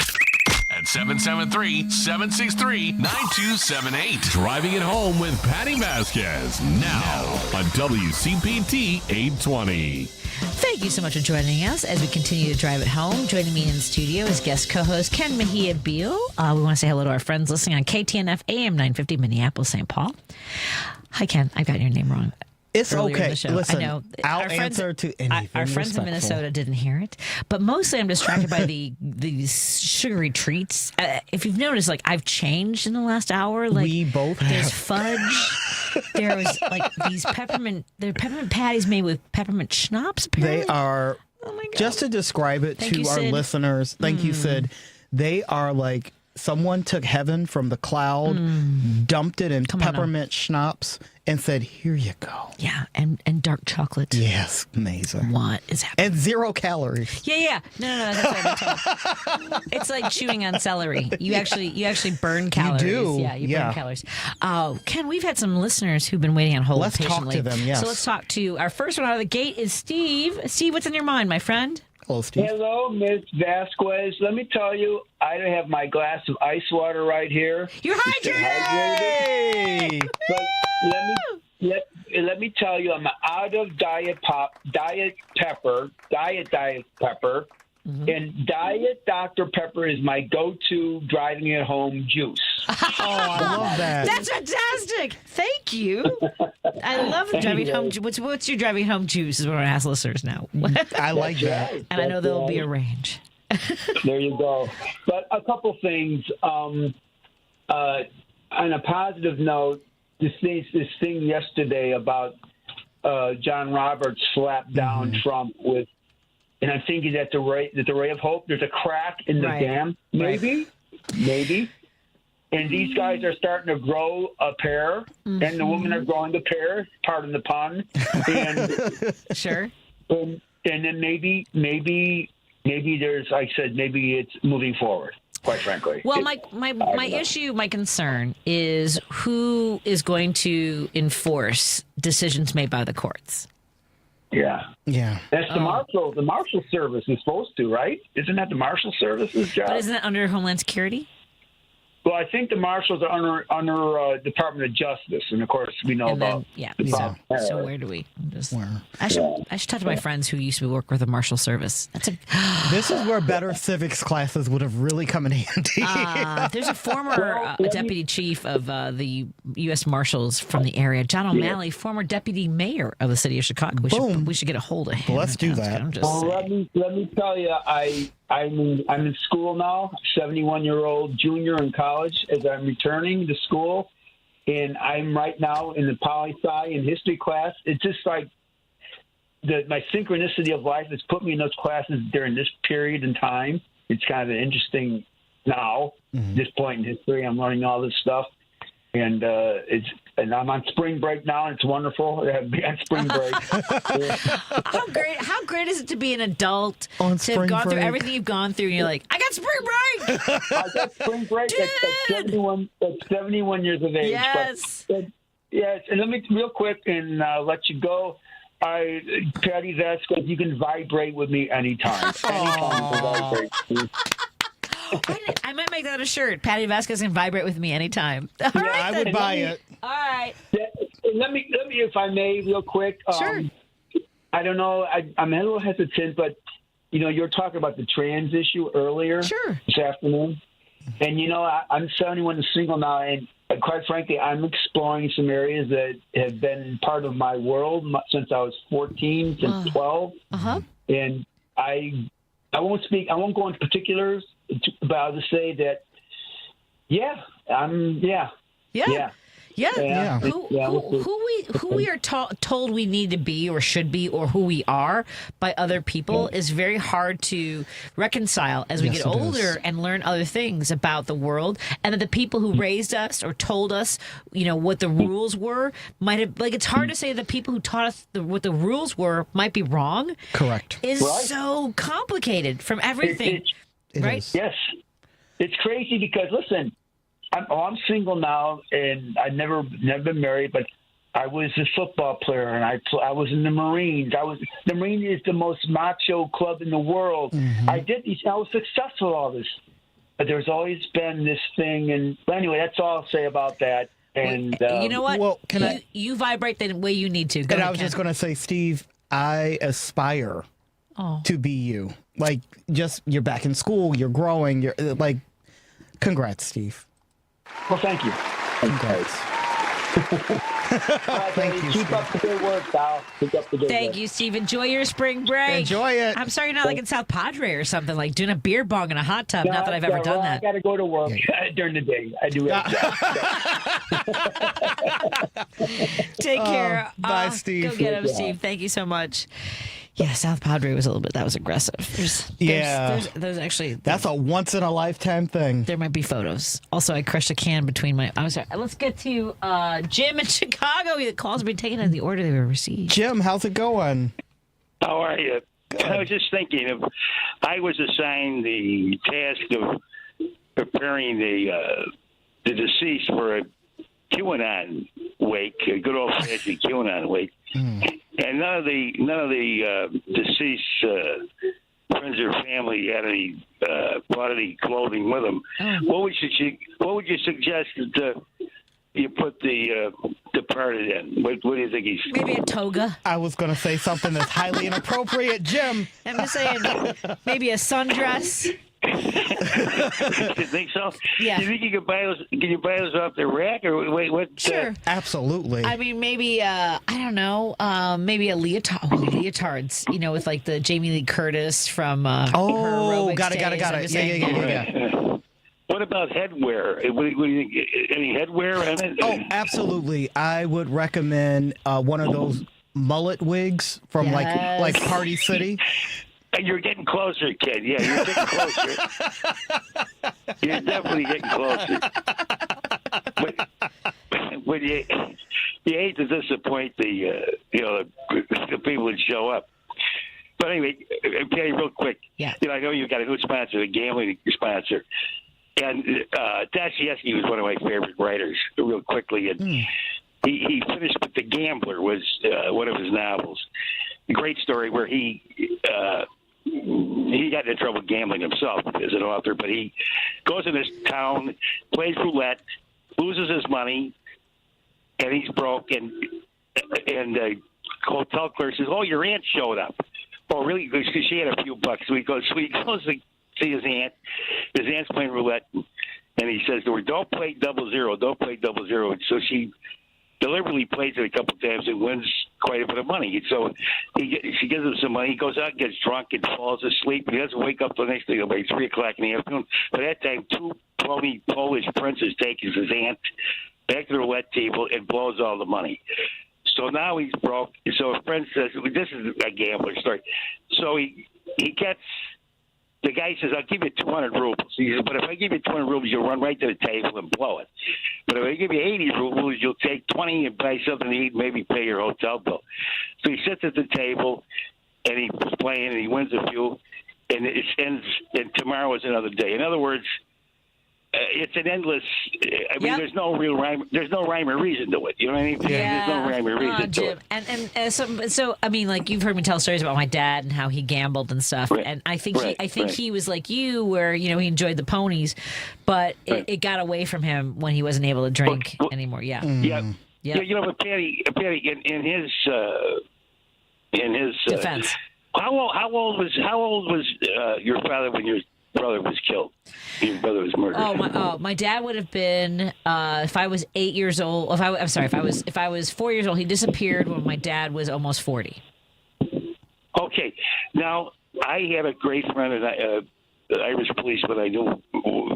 at 773-763-9278. Driving it home with Patti Vasquez now on WCPT 820. Thank you so much for joining us as we continue to drive it home. Joining me in the studio is guest co-host Ken Mejia-Beal. We want to say hello to our friends listening on KTNF AM 950 Minneapolis, St. Paul. Hi, Ken. I got your name wrong. It's okay. Listen, I know. I'll answer to anything. Our friends in Minnesota didn't hear it, but mostly I'm distracted by these sugary treats. If you've noticed, like I've changed in the last hour. Like we both have. There's fudge. There was like these peppermint patties made with peppermint schnapps. Apparently. They are. Oh my God. Just to describe it to our Cyd. listeners. Thank you, Cyd. They are like someone took heaven from the cloud, dumped it in peppermint schnapps, and said, "Here you go." Yeah, and dark chocolate. Yes, amazing. What is happening? And 0 calories. Yeah. No. That's what I've been told. It's like chewing on celery. You actually burn calories. You do. Yeah, you burn calories. Ken, we've had some listeners who've been waiting on hold patiently. Let's talk to them. Yes. So let's talk to our first one out of the gate is Steve. Steve, what's in your mind, my friend? Hello, Steve. Hello, Miss Vasquez. Let me tell you, I have my glass of ice water right here. You're hydrated! But let me tell you, I'm out of diet pepper, and Diet Dr. Pepper is my go-to driving it home juice. Oh, I love that. That's fantastic. Thank you. I love the driving home. What's your driving home juice? Is what I ask listeners now. I like that. And I know there'll be a range. There you go. But a couple things. On a positive note, this thing yesterday about John Roberts slapped down Trump with, and I'm thinking that the ray of hope, there's a crack in the dam, maybe. And these guys are starting to grow a pair, and the women are growing the pair, pardon the pun. And, sure. And then maybe there's, like I said, maybe it's moving forward, quite frankly. Well, my concern is who is going to enforce decisions made by the courts. Yeah. That's the marshal. The marshal service is supposed to, right? Isn't that the marshal service's job? But isn't that under Homeland Security? Well, I think the marshals are under Department of Justice, and of course we know about. So where do we? I should talk to my friends who used to work with the Marshal Service. This is where better civics classes would have really come in handy. There's a former deputy chief of the U.S. Marshals from the area, John O'Malley, former deputy mayor of the city of Chicago. We should get a hold of him. Let's do that. Let me tell you, I'm in school now, 71-year-old junior in college as I'm returning to school, and I'm right now in the poli-sci and history class. It's just like my synchronicity of life has put me in those classes during this period in time. It's kind of interesting now, this point in history. I'm learning all this stuff, and I'm on spring break now, and it's wonderful to be on spring break. How great is it to be an adult, to have gone through everything you've gone through, and you're like, I got spring break! I got spring break at 71 years of age. Yes. Yes, and let me, real quick, and let you go. Patti Vasquez, you can vibrate with me anytime. Anytime you can vibrate. I might make that a shirt. Patti Vasquez can vibrate with me anytime. All right, I would buy it. All right. Let me, if I may, real quick. Sure. I don't know. I'm a little hesitant, but you were talking about the trans issue earlier. Sure. This afternoon, and I'm 71 and single now, and quite frankly, I'm exploring some areas that have been part of my world since I was 14, since 12. And I won't speak. I won't go into particulars. But I'll just say that, Yeah. Who we are told we need to be or should be or who we are by other people is very hard to reconcile as we get older and learn other things about the world, and that the people who raised us or told us, what the rules were might have, it's hard to say the people who taught us what the rules were might be wrong. Correct. Is so complicated from everything. Right? Yes. It's crazy because, listen, I'm single now, and I've never been married, but I was a football player, and I was in the Marines. The Marines is the most macho club in the world. Mm-hmm. I was successful at all this, but there's always been this thing. But anyway, that's all I'll say about that. And you know what? Well, you vibrate the way you need to. Go ahead, I was just going to say, Steve, I aspire to be you. You're back in school, you're growing, you're congrats, Steve. Well, thank you. Congrats. Thank you. Keep up the good work, pal. Keep up the good work. Thank you, Steve. Enjoy your spring break. Enjoy it. I'm sorry you're not in South Padre or something, doing a beer bong in a hot tub. Not that I've ever done that. I got to go to work during the day. I do it. Take care. Bye, Steve. Go get him, Steve. Thank you so much. Yeah, South Padre was that was aggressive. There's actually... That's a once-in-a-lifetime thing. There might be photos. Also, I crushed a can between my... I'm sorry. Let's get to Jim in Chicago. The calls have been taken in the order they were received. Jim, how's it going? How are you? Good. I was just thinking, I was assigned the task of preparing the deceased for a QAnon wake, a good old-fashioned QAnon wake. And none of the deceased friends or family had any brought any clothing with them. What would you suggest that you put the departed in? What do you think he's? Maybe a toga. I was going to say something that's highly inappropriate, Jim. I'm just saying, maybe a sundress. You think so? Yeah. You think you can buy those? Can you buy those off the rack or wait? What? Sure. Absolutely. I mean, maybe I don't know. Maybe a leotards. With the Jamie Lee Curtis from. Got it. Yeah. What about headwear? What do you think? Any headwear in it? Oh, absolutely. I would recommend one of those mullet wigs from like Party City. And you're getting closer, Ken. Yeah, you're getting closer. You're definitely getting closer. But you hate to disappoint the people that show up. But anyway, Kenny, real quick. Yeah. I know you've got a new sponsor, a gambling sponsor. And Dostoevsky was one of my favorite writers, real quickly. And he finished with The Gambler, was one of his novels. A great story where he got into trouble gambling himself as an author, but he goes in this town, plays roulette, loses his money, and he's broke. And the hotel clerk says, "Oh, your aunt showed up." Oh, really? Because she had a few bucks. So he goes to see his aunt. His aunt's playing roulette, and he says to her, "Don't play 00. Don't play 00." And so she deliberately plays it a couple of times and wins quite a bit of money. So she gives him some money. He goes out and gets drunk and falls asleep. And he doesn't wake up the next day till about 3 o'clock in the afternoon. By that time, 2 phony Polish princes take his aunt back to the roulette table and blows all the money. So now he's broke. So a friend says, this is a gambler story. So he gets... The guy says, "I'll give you 200 rubles." He says, "But if I give you 200 rubles, you'll run right to the table and blow it. But if I give you 80 rubles, you'll take 20 and buy something to eat and maybe pay your hotel bill." So he sits at the table, and he's playing, and he wins a few, and it ends, and tomorrow is another day. In other words, it's an endless. I mean, there's no real rhyme. There's no rhyme or reason to it. You know what I mean? Yeah. There's no rhyme or reason to it. And so I mean, like you've heard me tell stories about my dad and how he gambled and stuff. Right. And I think he was like you, where he enjoyed the ponies, but it got away from him when he wasn't able to drink anymore. Yeah. Yeah. But Patty, in his defense, how old was your father when your brother was killed? Your brother was murdered. My dad would have been if I was 8 years old. If I was 4 years old, he disappeared when my dad was almost 40. Okay, now I had a great friend, an Irish policeman I knew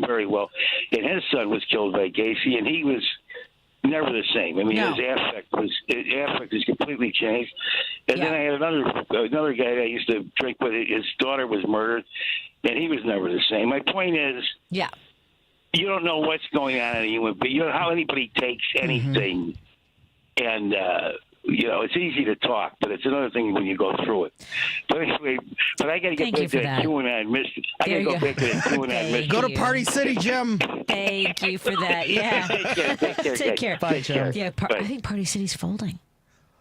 very well, and his son was killed by Gacy, and he was never the same. I mean, No. his affect is completely changed. And then I had another guy that I used to drink with. His daughter was murdered, and he was never the same. My point is, you don't know what's going on in a human being. You know how anybody takes anything, and it's easy to talk, but it's another thing when you go through it. But anyway, I got to get back to that QAnon mystery. I got to go back to that QAnon mystery. Go to Party City, Jim. Thank you for that. Yeah. Take care. Bye, Jim. Yeah, I think Party City's folding.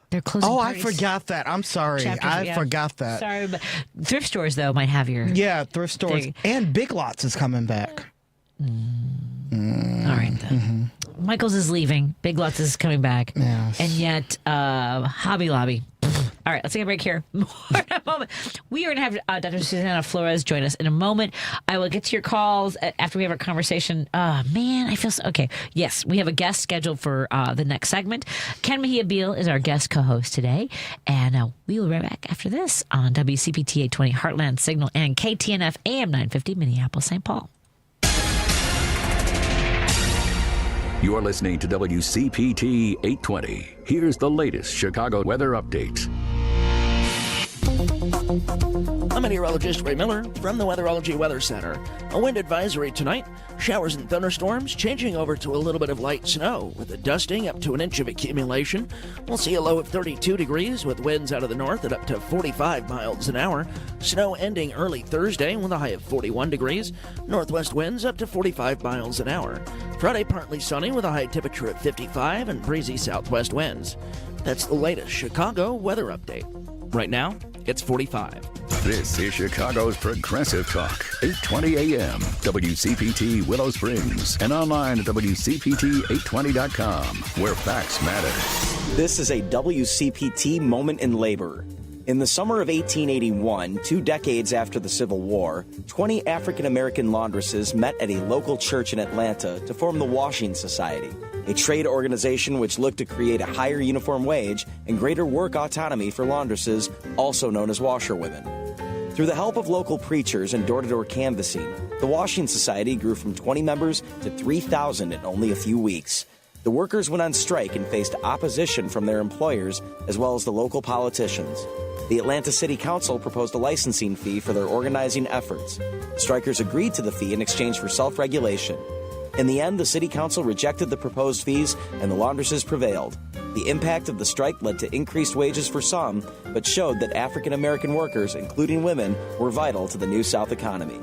They're closing. Oh, parties. I forgot that. I'm sorry. I forgot that. Sorry, but thrift stores though might have your. Yeah, thrift stores and Big Lots is coming back. All right then. Michael's is leaving. Big Lots is coming back. Yes. And yet, Hobby Lobby. All right, let's take a break here. More in a moment. We are going to have Dr. Suzana Flores join us in a moment. I will get to your calls after we have our conversation. Man, I feel so... Okay, yes, we have a guest scheduled for the next segment. Ken Mejia-Beal is our guest co-host today. And we will be right back after this on WCPT 820 Heartland Signal and KTNF AM 950 Minneapolis, St. Paul. You're listening to WCPT 820. Here's the latest Chicago weather update. I'm meteorologist Ray Miller from the Weatherology Weather Center. A wind advisory tonight. Showers and thunderstorms changing over to a little bit of light snow with a dusting up to an inch of accumulation. We'll see a low of 32 degrees with winds out of the north at up to 45 miles an hour. Snow ending early Thursday with a high of 41 degrees. Northwest winds up to 45 miles an hour. Friday partly sunny with a high temperature of 55 and breezy southwest winds. That's the latest Chicago weather update. Right now, it's 45. This is Chicago's Progressive Talk, 820 AM, WCPT Willow Springs, and online at WCPT820.com, where facts matter. This is a WCPT moment in labor. In the summer of 1881, 2 decades after the Civil War, 20 African-American laundresses met at a local church in Atlanta to form the Washing Society, a trade organization which looked to create a higher uniform wage and greater work autonomy for laundresses, also known as washerwomen. Through the help of local preachers and door-to-door canvassing, the Washing Society grew from 20 members to 3,000 in only a few weeks. The workers went on strike and faced opposition from their employers as well as the local politicians. The Atlanta City Council proposed a licensing fee for their organizing efforts. Strikers agreed to the fee in exchange for self-regulation. In the end, the City Council rejected the proposed fees and the laundresses prevailed. The impact of the strike led to increased wages for some, but showed that African American workers, including women, were vital to the New South economy.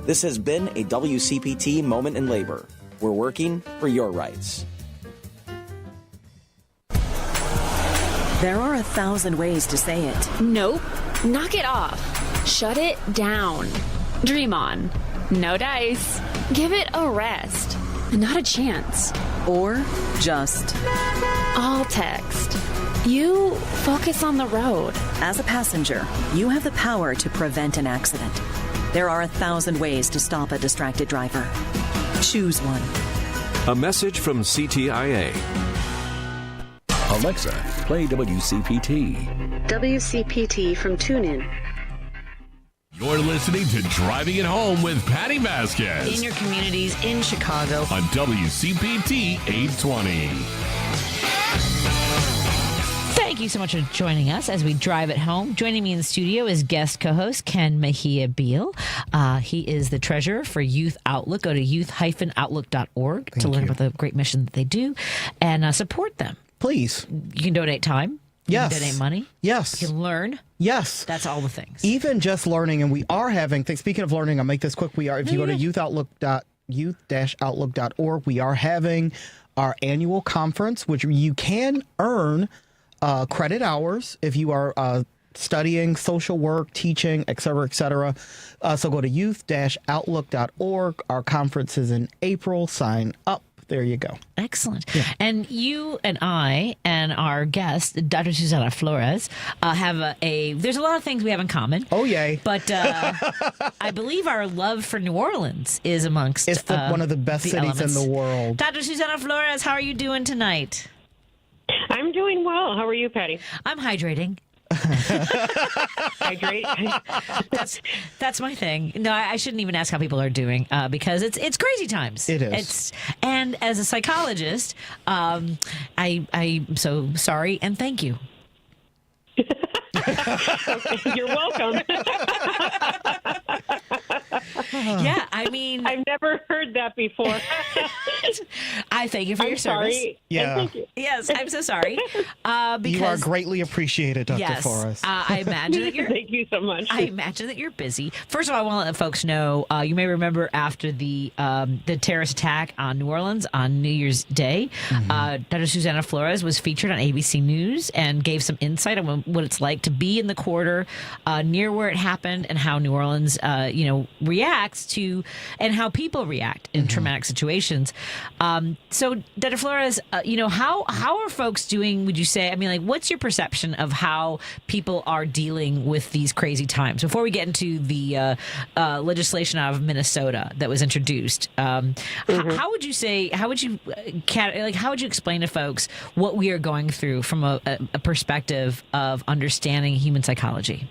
This has been a WCPT moment in labor. We're working for your rights. There are 1,000 ways to say it. Nope. Knock it off. Shut it down. Dream on. No dice. Give it a rest. Not a chance. Or just. All text. You focus on the road. As a passenger, you have the power to prevent an accident. There are 1,000 ways to stop a distracted driver. Choose one. A message from CTIA. Alexa, play WCPT. WCPT from TuneIn. You're listening to Driving It Home with Patti Vasquez. In your communities in Chicago. On WCPT 820. Thank you so much for joining us as we drive it home. Joining me in the studio is guest co-host Ken Mejia-Beal. He is the treasurer for Youth Outlook. Go to youth-outlook.org to learn about the great mission that they do and support them. Please. You can donate time. Yes. You can donate money. Yes. You can learn. Yes. That's all the things. Even just learning, and we are having things. Speaking of learning, I'll make this quick. If you go to youth-outlook.org, we are having our annual conference, which you can earn credit hours if you are studying social work, teaching, et cetera, et cetera. So go to youth-outlook.org. Our conference is in April. Sign up. There you go. Excellent. Yeah. And you and I and our guest, Dr. Suzana Flores, have there's a lot of things we have in common. Oh, yay. But I believe our love for New Orleans is amongst one of the best cities elements in the world. Dr. Suzana Flores, how are you doing tonight? I'm doing well. How are you, Patty? I'm hydrating. Hydrate. That's my thing. No, I shouldn't even ask how people are doing because it's crazy times. It is. And as a psychologist, I'm so sorry and thank you. You're welcome. Yeah, I mean, I've never heard that before. I thank you for your service. Sorry. Yeah. Thank you. Yes, I'm so sorry. Because you are greatly appreciated, Dr. yes, Flores. I imagine that you're. Thank you so much. I imagine that you're busy. First of all, I want to let folks know. You may remember after the terrorist attack on New Orleans on New Year's Day, Dr. Suzana Flores was featured on ABC News and gave some insight on what it's like to be in the quarter near where it happened and how New Orleans, reacts to and how people react in traumatic situations. So, Dr. Flores, how are folks doing? Would you say? I mean, like, what's your perception of how people are dealing with these crazy times? Before we get into the legislation out of Minnesota that was introduced, how would you say? How would you explain to folks what we are going through from a perspective of understanding human psychology?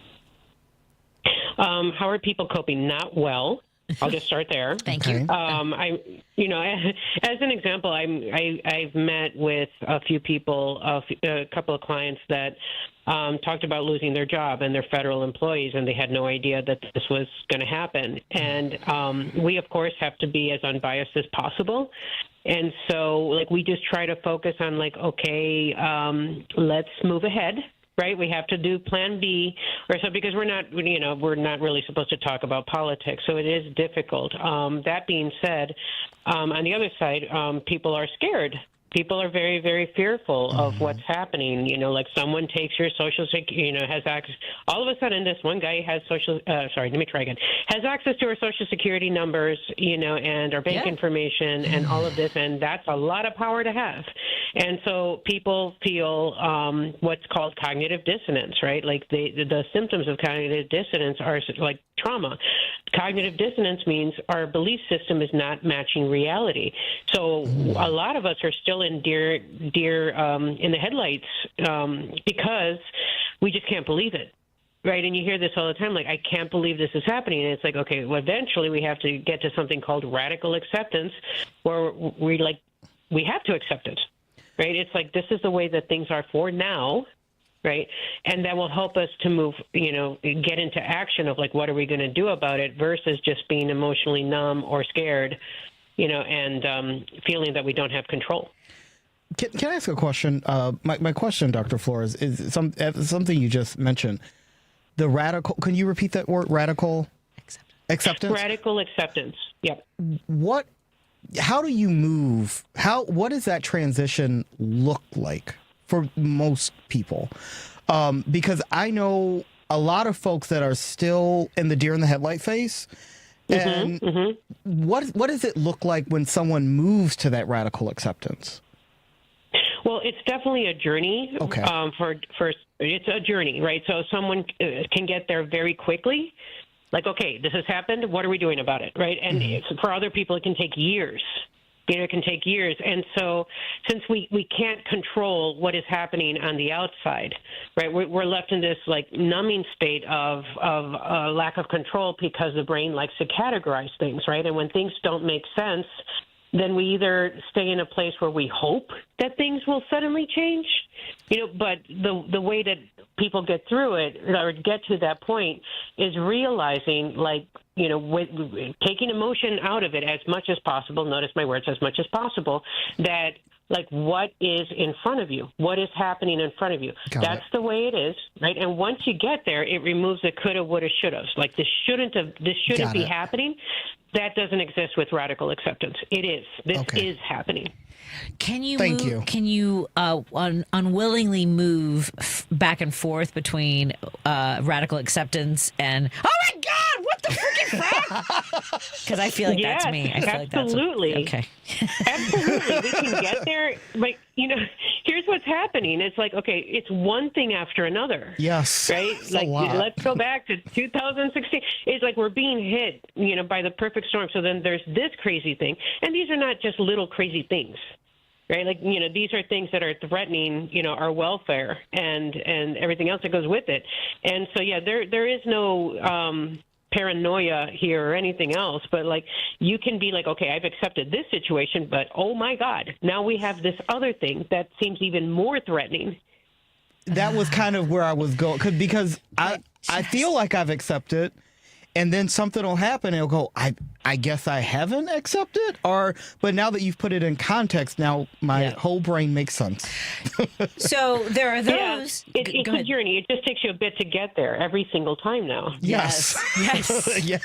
How are people coping? Not well. I'll just start there. Thank you. As an example, I've met with a few people, a couple of clients that talked about losing their job, and they're federal employees, and they had no idea that this was going to happen. And we, of course, have to be as unbiased as possible. And so, we just try to focus on, let's move ahead. Right, we have to do Plan B, or so, because we're not really supposed to talk about politics, so it is difficult. That being said, on the other side, people are scared. People are very, very fearful of what's happening. Someone takes your social security, has access. All of a sudden, this one guy has has access to our social security numbers, and our bank information and all of this, and that's a lot of power to have. And so people feel what's called cognitive dissonance, right? The symptoms of cognitive dissonance are like trauma. Cognitive dissonance means our belief system is not matching reality. So a lot of us are still in deer in the headlights because we just can't believe it. Right, and you hear this all the time, I can't believe this is happening. And it's okay, well, eventually we have to get to something called radical acceptance, where we have to accept it. Right, it's this is the way that things are for now. Right, and that will help us to move, get into action of what are we going to do about it versus just being emotionally numb or scared, and feeling that we don't have control. Can I ask a question? My question, Dr. Flores, is something you just mentioned. The radical. Can you repeat that word? Radical acceptance. Radical acceptance. Yep. How do you move? What does that transition look like for most people? Because I know a lot of folks that are still in the deer in the headlight phase. And what does it look like when someone moves to that radical acceptance? Well, it's definitely a journey. Okay. It's a journey, right? So someone can get there very quickly. Okay, this has happened. What are we doing about it, right? And for other people, it can take years. It can take years. And so since we can't control what is happening on the outside, right, we're left in this numbing state of lack of control because the brain likes to categorize things, right? And when things don't make sense, then we either stay in a place where we hope that things will suddenly change, but the way that people get through it or get to that point is realizing, with taking emotion out of it as much as possible, notice my words, as much as possible, that what is in front of you, what is happening in front of you. That's the way it is, right? And once you get there, it removes the coulda, woulda, shouldas. This shouldn't be happening. That doesn't exist with radical acceptance. It is. This is happening. Can you unwillingly move back and forth between radical acceptance and, oh my God, what the freaking crap? Because I feel like that's me. I feel absolutely. Okay. Absolutely. We can get there. But, here's what's happening. It's it's one thing after another. Yes. Right? Let's go back to 2016. It's we're being hit, by the perfect storm. So then there's this crazy thing. And these are not just little crazy things. right? Like, these are things that are threatening, our welfare and everything else that goes with it. And so, there is no paranoia here or anything else, but like you can be like, okay, I've accepted this situation, but oh my God, now we have this other thing that seems even more threatening. That was kind of where I was going, because I feel like I've accepted, and then something will happen and it'll go, I guess I haven't accepted, but now that you've put it in context, now my whole brain makes sense. So there are those. Yeah, it's a journey. It just takes you a bit to get there every single time now. Yes. Yeah.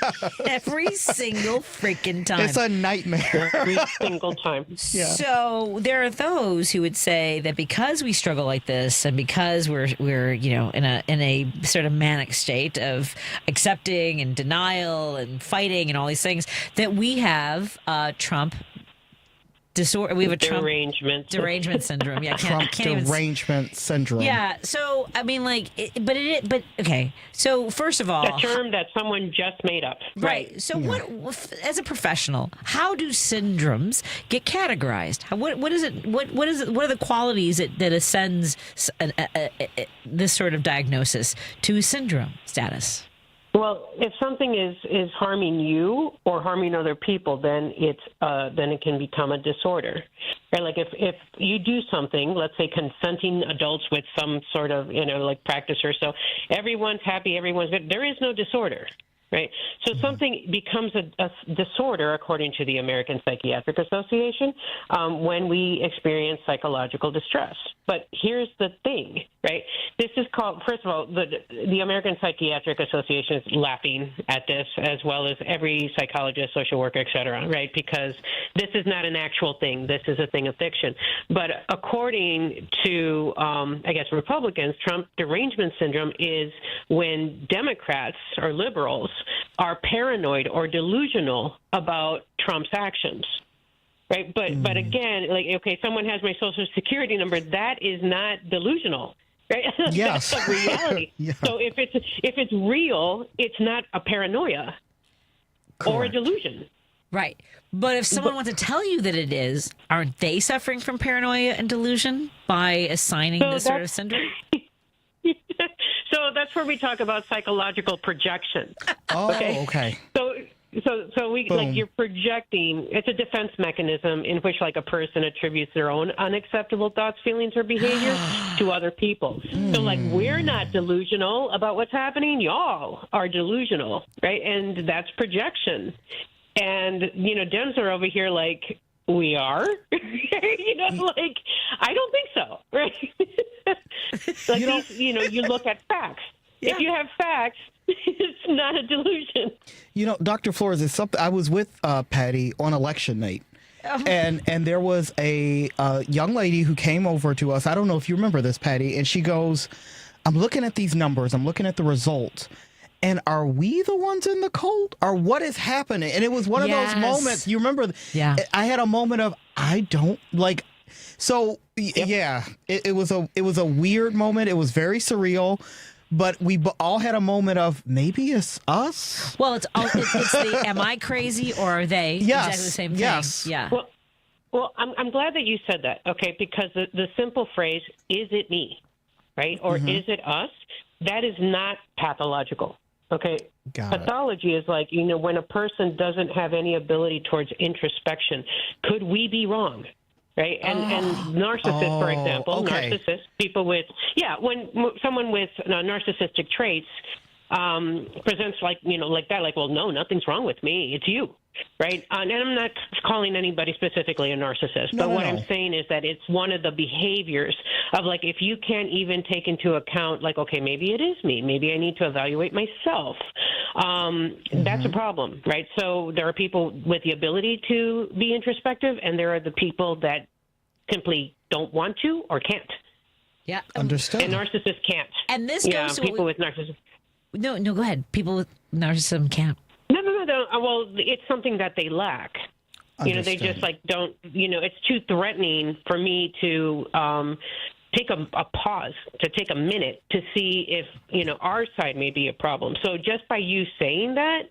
Every single freaking time. It's a nightmare. Every single time. Yeah. So there are those who would say that because we struggle like this, and because we're in a sort of manic state of accepting and denial and fighting and all these things, that we have Trump disorder. We have a Trump derangement syndrome. Yeah, Trump derangement syndrome. Yeah. So I mean, but okay. So first of all, a term that someone just made up. Right. So what, as a professional, how do syndromes get categorized? What is it? What is it? What are the qualities that ascends this sort of diagnosis to syndrome status? Well, if something is harming you or harming other people, then it can become a disorder. Right? Like if you do something, let's say consenting adults with some sort of like practice or so, everyone's happy, everyone's good. There is no disorder. Right. So something becomes a disorder, according to the American Psychiatric Association, when we experience psychological distress. But here's the thing, right? This is called, first of all, the American Psychiatric Association is laughing at this, as well as every psychologist, social worker, et cetera, right? Because this is not an actual thing. This is a thing of fiction. But according to, Republicans, Trump derangement syndrome is when Democrats or liberals are paranoid or delusional about Trump's actions. Right. But again, like, okay, someone has my social security number. That is not delusional. Right. Yes. That's a reality. Yeah. So if it's real, it's not a paranoia or a delusion. Right. But if someone wants to tell you that it is, aren't they suffering from paranoia and delusion by assigning this sort of syndrome? So that's where we talk about psychological projection. Oh, okay. So we like you're projecting. It's a defense mechanism in which like a person attributes their own unacceptable thoughts, feelings, or behavior to other people. So like we're not delusional about what's happening. Y'all are delusional, right? And that's projection. And Dems are over here like we are. Like I don't think so, right? Like you look at facts. Yeah. If you have facts, it's not a delusion. Dr. Flores, is something. I was with Patty on election night, and there was a young lady who came over to us. I don't know if you remember this, Patty, and she goes, "I'm looking at these numbers. I'm looking at the results, and are we the ones in the cold, or what is happening?" And it was one of those moments. You remember? Yeah. I had a moment of I don't like. So yeah, it was a weird moment. It was very surreal. But we all had a moment of maybe it's us. Well, it's the am I crazy or are they exactly the same thing? Yes. Yeah. Well, I'm glad that you said that. Okay, because the simple phrase "is it me," right, or "is it us," that is not pathological. Okay, pathology is like when a person doesn't have any ability towards introspection. Could we be wrong? Right. And narcissists, for example, narcissists, people with, when someone with narcissistic traits presents like that, like, well, no, nothing's wrong with me. It's you. Right. And I'm not calling anybody specifically a narcissist. But what I'm saying is that it's one of the behaviors of like if you can't even take into account like, OK, maybe it is me. Maybe I need to evaluate myself. That's a problem. Right. So there are people with the ability to be introspective, and there are the people that simply don't want to or can't. Yeah. Understood. And narcissists can't. And this goes to people with narcissism. No, go ahead. People with narcissism can't. No. Well, it's something that they lack. They just like don't. It's too threatening for me to take a pause, to take a minute to see if our side may be a problem. So just by you saying that,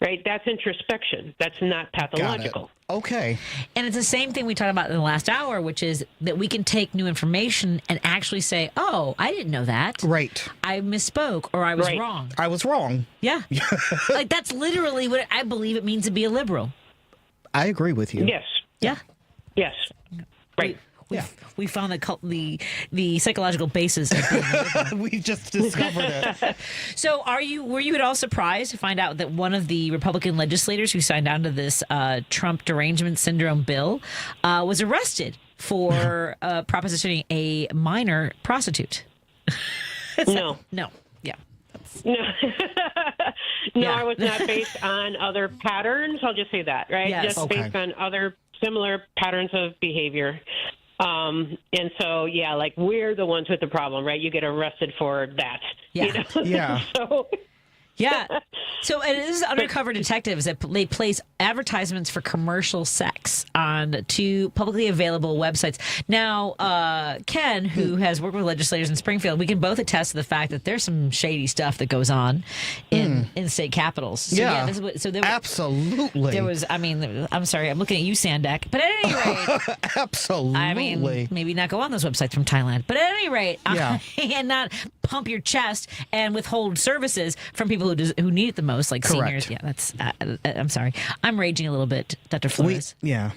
right? That's introspection. That's not pathological. Okay. And it's the same thing we talked about in the last hour, which is that we can take new information and actually say, oh, I didn't know that. Right. I misspoke or I was wrong. I was wrong. Yeah. Like, that's literally what I believe it means to be a liberal. I agree with you. Yes. Yeah. Yes. Right. We found the psychological basis of being a liberal. We just discovered it. So were you at all surprised to find out that one of the Republican legislators who signed on to this Trump derangement syndrome bill was arrested for propositioning a minor prostitute? No. Yeah. No. Yeah. I was not based on other patterns. I'll just say that, right? Yes. Just based on other similar patterns of behavior. And so, like, we're the ones with the problem, right? You get arrested for that. Yeah. You know? Yeah. Yeah. So it is undercover detectives that they place advertisements for commercial sex on 2 publicly available websites. Now, Ken, who has worked with legislators in Springfield, we can both attest to the fact that there's some shady stuff that goes on in state capitals. So, this is what, absolutely. There was, I'm sorry, I'm looking at you, Sandak. But at any rate, absolutely. I mean, maybe not go on those websites from Thailand. But at any rate, and not pump your chest and withhold services from people who need it the most, like Correct. seniors. Yeah, that's. I'm sorry, I'm raging a little bit, Dr. Flores. Yeah.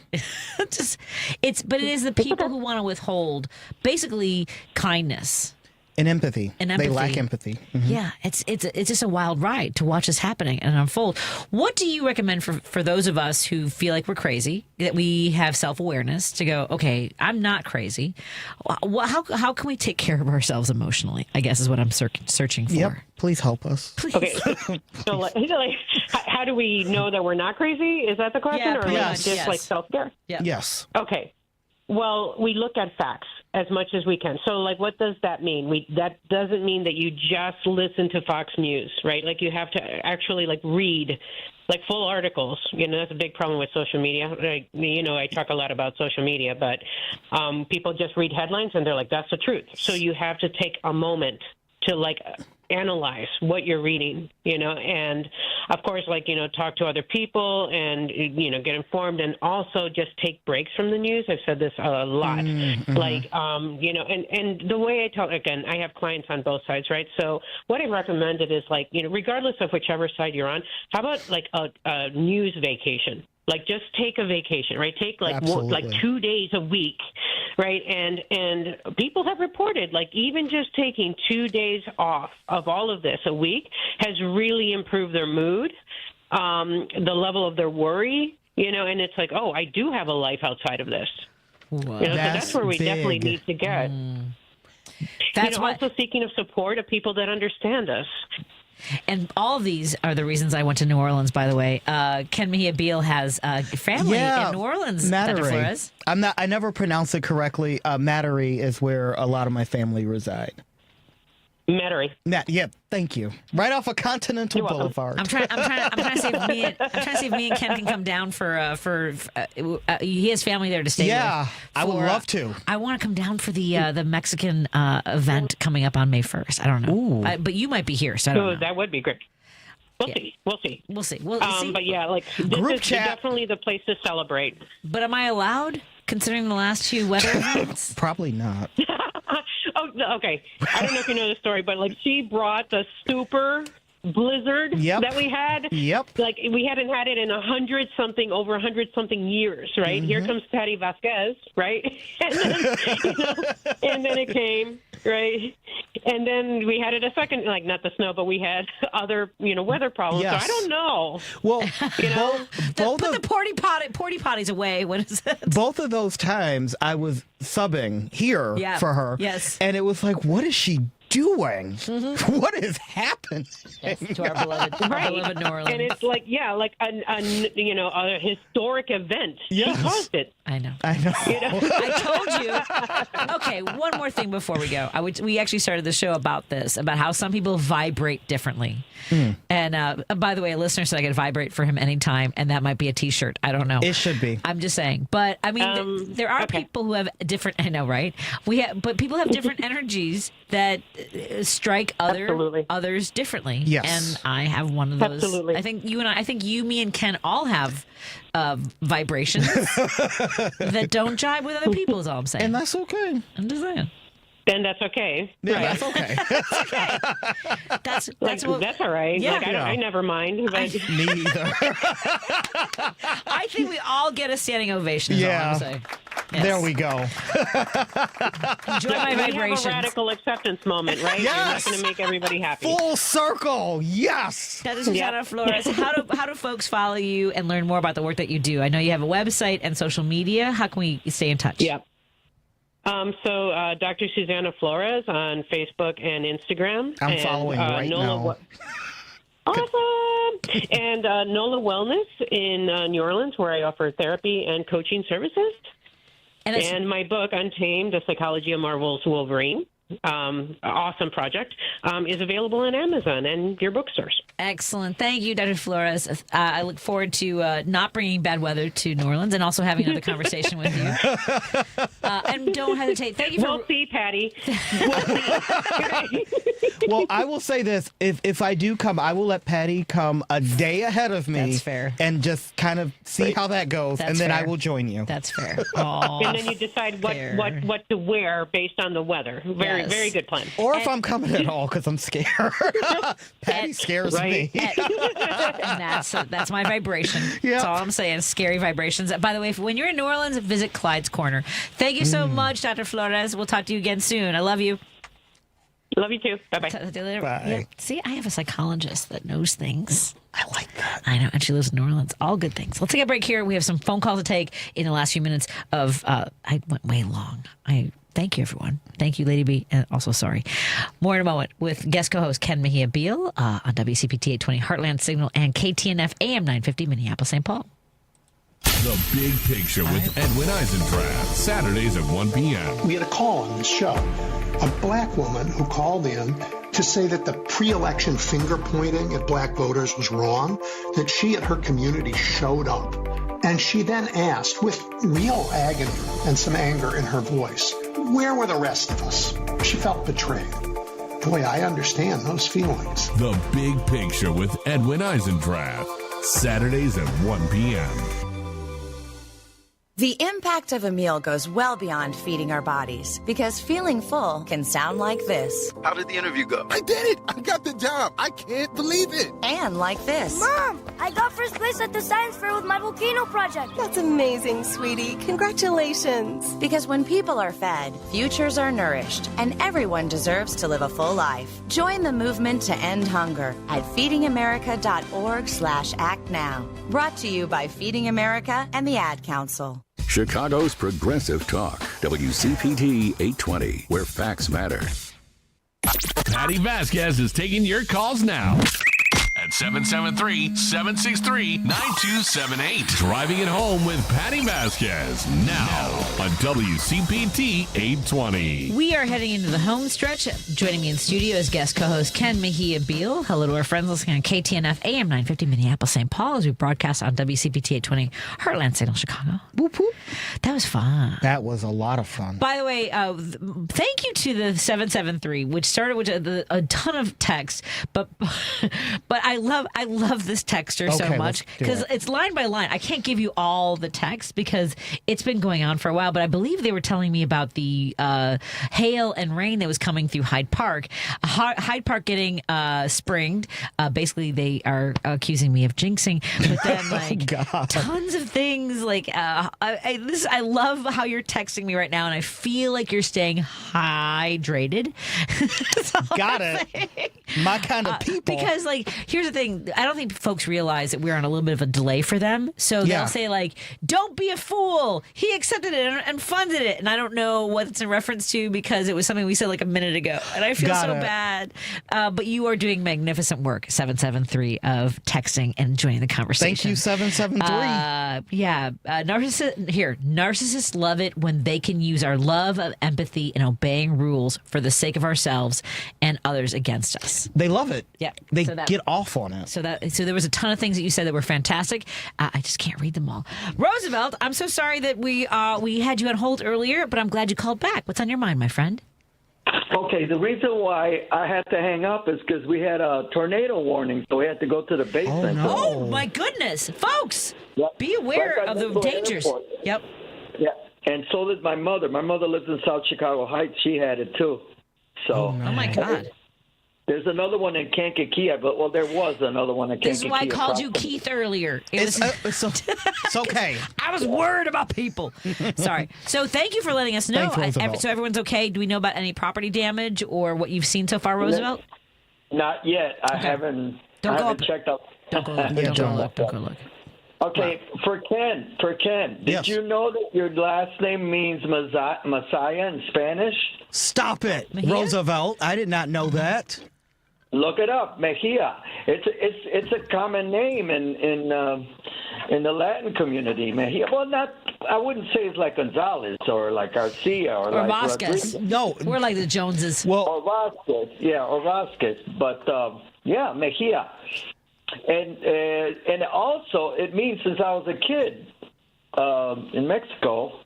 But it is the people who want to withhold basically kindness. And empathy. They lack empathy. Mm-hmm. Yeah, it's just a wild ride to watch this happening and unfold. What do you recommend for those of us who feel like we're crazy, that we have self-awareness to go, okay, I'm not crazy. How can we take care of ourselves emotionally, I guess is what I'm searching for. Yep. Please help us. Please. Okay. So, like, how do we know that we're not crazy? Is that the question? Or just like self-care? Yeah. Yes. Okay. Well, we look at facts as much as we can. So, like, what does that mean? That doesn't mean that you just listen to Fox News, right? Like, you have to actually, like, read, like, full articles. You know, that's a big problem with social media. Like, you know, I talk a lot about social media, but people just read headlines and they're like, that's the truth. So you have to take a moment to, like, analyze what you're reading, you know, and of course, like, you know, talk to other people and, you know, get informed, and also just take breaks from the news. I've said this a lot. Mm-hmm. Like, you know, and the way I tell, again, I have clients on both sides, right? So what I recommended is, like, you know, regardless of whichever side you're on, how about like a news vacation? Like, just take a vacation, right? Take like 2 days a week, right? And people have reported, like, even just taking 2 days off of all of this a week has really improved their mood, the level of their worry, you know, and it's like, oh, I do have a life outside of this. Wow. You know, so that's where we definitely need to get. That's also seeking of support of people that understand us. And all of these are the reasons I went to New Orleans, by the way. Ken Mejia-Beal has family in New Orleans, Dr. Flores. I never pronounce it correctly. Metairie is where a lot of my family reside. Metairie. Yeah, thank you. Right off of Continental Boulevard. I'm trying to see if me and Ken can come down for he has family there to stay with. Yeah, I would love to. I want to come down for the Mexican event coming up on May 1st. I don't know. But you might be here, so I don't know. That would be great. We'll see. But yeah, like, this is definitely the place to celebrate. But am I allowed, considering the last few weather events? Probably not. Oh, okay. I don't know if you know the story, but, like, she brought the super blizzard that we had. Yep. Like, we hadn't had it in over 100-something years, right? Mm-hmm. Here comes Patti Vasquez, right? And then, you know, and then it came, right? And then we had it a second, like, not the snow, but we had other, you know, weather problems. Yes. So I don't know. Well, you know, put the porty potties away. What is it? Both of those times I was subbing here for her. Yes. And it was like, what is she doing? Mm-hmm. What is happening? Yes, to our beloved New Orleans. And it's like, a historic event. Yes. She caused it. I know. You know? I told you. Okay, one more thing before we go. We actually started the show about this, about how some people vibrate differently. And by the way, a listener said I could vibrate for him anytime, and that might be a T-shirt. I don't know. It should be. I'm just saying. But I mean, there are people who have different. I know, right? But people have different energies that strike others differently. Yes. And I have one of those. Absolutely. I think you, me, and Ken all have vibrations that don't jive with other people, is all I'm saying. And that's okay. I'm just saying. Then that's okay. Yeah, right. that's okay. That's that's all right. Yeah. I never mind. But... Me either. I think we all get a standing ovation, is all I'm saying. Yes. There we go. Enjoy my vibrations. We have a radical acceptance moment, right? Yes. You're not going to make everybody happy. Full circle. Yes. That is Suzana Flores. How do folks follow you and learn more about the work that you do? I know you have a website and social media. How can we stay in touch? Yeah. So Dr. Suzana Flores on Facebook and Instagram. I'm following right now. Awesome. And NOLA Wellness in New Orleans, where I offer therapy and coaching services. And my book, Untamed, The Psychology of Marvel's Wolverine, awesome project, is available on Amazon and your bookstores. Excellent. Thank you, Dr. Flores. I look forward to not bringing bad weather to New Orleans and also having another conversation with you. And don't hesitate. Thank you for... We'll see, Patty. Well, I will say this. If I do come, I will let Patty come a day ahead of me. That's fair. And just kind of see how that goes. That's and then fair. I will join you. That's fair. And then you decide what to wear based on the weather. Very good plan. Or if I'm coming at all, because I'm scared. Patty scares me. And that's my vibration. That's all I'm saying. Scary vibrations. By the way, when you're in New Orleans, visit Clyde's Corner. Thank you so much, Dr. Flores. We'll talk to you again soon. I love you. Love you too. Bye-bye. Talk to you later. Bye. Yeah. See, I have a psychologist that knows things. I like that. I know, and she lives in New Orleans. All good things. Let's take a break here. We have some phone calls to take in the last few minutes of... I went way long. Thank you, everyone. Thank you, Lady B. And also, sorry. More in a moment with guest co-host Ken Mejia-Beal on WCPT 820 Heartland Signal and KTNF AM 950 Minneapolis, St. Paul. The Big Picture with Edwin Eisendrath, Saturdays at 1 p.m. We had a call on this show. A black woman who called in to say that the pre-election finger pointing at black voters was wrong, that she and her community showed up. And she then asked, with real agony and some anger in her voice, where were the rest of us? She felt betrayed. Boy, I understand those feelings. The Big Picture with Edwin Eisendrath, Saturdays at 1 p.m. The impact of a meal goes well beyond feeding our bodies, because feeling full can sound like this. How did the interview go? I did it! I got the job! I can't believe it! And like this. Mom, I got first place at the science fair with my volcano project. That's amazing, sweetie. Congratulations. Because when people are fed, futures are nourished, and everyone deserves to live a full life. Join the movement to end hunger at feedingamerica.org/act now. Brought to you by Feeding America and the Ad Council. Chicago's Progressive Talk, WCPT 820, where facts matter. Patti Vasquez is taking your calls now at 773-763-9278. Driving it home with Patti Vasquez now on WCPT 820. We are heading into the home stretch. Joining me in studio is guest co-host Ken Mejia-Beal. Hello to our friends listening on KTNF AM 950 Minneapolis, St. Paul, as we broadcast on WCPT 820 Heartland Signal, Chicago. Whoop, whoop. That was fun. That was a lot of fun. By the way, thank you to the 773, which started with a ton of texts, but I love this texter so much because it's line by line. I can't give you all the text because it's been going on for a while, but I believe they were telling me about the hail and rain that was coming through Hyde Park. Hyde Park getting springed. Basically, they are accusing me of jinxing, but then tons of things. I love how you're texting me right now, and I feel like you're staying hydrated. Got it. My kind of people. Because here's the thing. I don't think folks realize that we're on a little bit of a delay for them. So they'll say don't be a fool. He accepted it and funded it. And I don't know what it's in reference to because it was something we said a minute ago. And I feel so bad. But you are doing magnificent work, 773, of texting and joining the conversation. Thank you, 773. Narcissists love it when they can use our love of empathy and obeying rules for the sake of ourselves and others against us. They love it. Yeah. They get off on it. So there was a ton of things that you said that were fantastic. I just can't read them all. Roosevelt, I'm so sorry that we had you on hold earlier, but I'm glad you called back. What's on your mind, my friend? Okay, the reason why I had to hang up is because we had a tornado warning, so we had to go to the basement. Oh, my goodness. Folks, be aware of the dangers. Yep. Yeah, and so did my mother. My mother lives in South Chicago Heights. She had it, too. So. Oh, my God. There's another one in Kankakee, well, there was another one in Kankakee. This is why I called you Keith earlier. It's okay. I was worried about people. Sorry. So thank you for letting us know. Thanks, Roosevelt. So everyone's okay. Do we know about any property damage or what you've seen so far, Roosevelt? Not yet. I haven't checked out. Don't go look. Don't go look. Okay, for Ken, did you know that your last name means Messiah in Spanish? Stop it, Roosevelt. I did not know that. Look it up, Mejia. It's a common name in the Latin community, Mejia. Well, I wouldn't say it's like Gonzalez or like Garcia or like Vasquez. Rodriguez. No, we're like the Joneses. Or Vasquez, or Vasquez. But Mejia. And also it means since I was a kid in Mexico.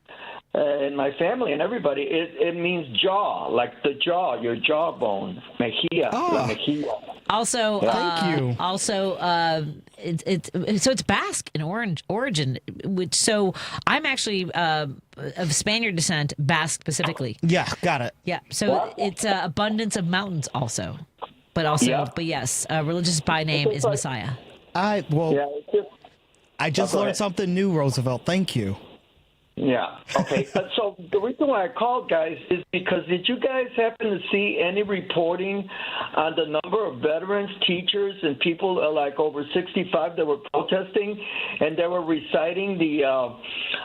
And my family and everybody, it means jaw, like the jaw, your jawbone, Mejia. Mejia. Also, thank you. Also, it's Basque in origin, so I'm actually of Spaniard descent, Basque specifically. Yeah, got it. Yeah, so it's abundance of mountains also, but yes, religious by name is Messiah. I just learned something new, Roosevelt. Thank you. Yeah. Okay. So the reason why I called, guys, is because did you guys happen to see any reporting on the number of veterans, teachers, and people like over 65 that were protesting, and they were reciting the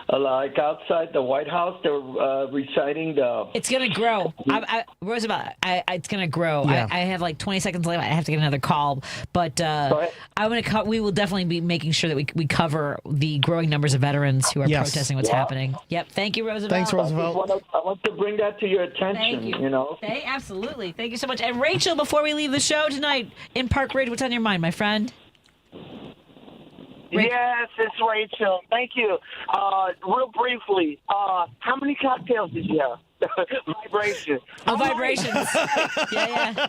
like outside the White House, they were reciting the. It's gonna grow, Roosevelt. It's gonna grow. Yeah. I have like 20 seconds left. I have to get another call, but we will definitely be making sure that we cover the growing numbers of veterans who are protesting what's happening. Yep. Thank you, Roosevelt. Thanks, Roosevelt. I want to bring that to your attention. Thank you. You know. Hey, absolutely. Thank you so much. And Rachel, before we leave the show tonight in Park Ridge, what's on your mind, my friend? Yes, it's Rachel. Thank you. Real briefly, how many cocktails did you have? Vibration. Oh, vibrations. yeah.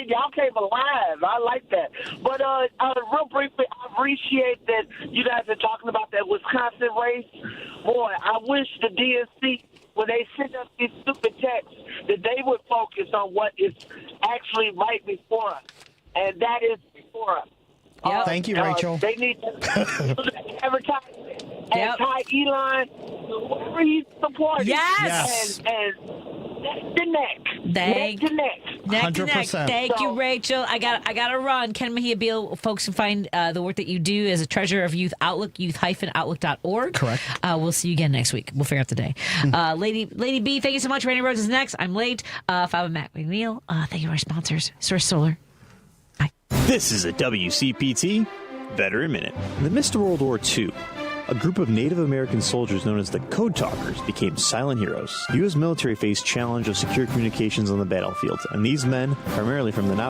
Y'all came alive. I like that. But real briefly, I appreciate that you guys are talking about that Wisconsin race. Boy, I wish the DNC, when they send us these stupid texts, that they would focus on what is actually right before us. And that is before us. Thank you, Rachel. They need to advertise anti-Elon, whoever he's supporting. Yes. And neck to neck. Neck to neck. 100%. Thank you, Rachel. I got to run. Ken Mejia-Beal, folks can find the work that you do as a treasurer of Youth Outlook, youth-outlook.org. Correct. We'll see you again next week. We'll figure out the day. Lady B, thank you so much. Randy Rhodes is next. I'm late. I'm Matt McNeil. Thank you to our sponsors, Source Solar. Bye. This is a WCPT Veteran Minute. In the midst of World War II, a group of Native American soldiers known as the Code Talkers became silent heroes. The U.S. military faced challenge of secure communications on the battlefield, and these men, primarily from the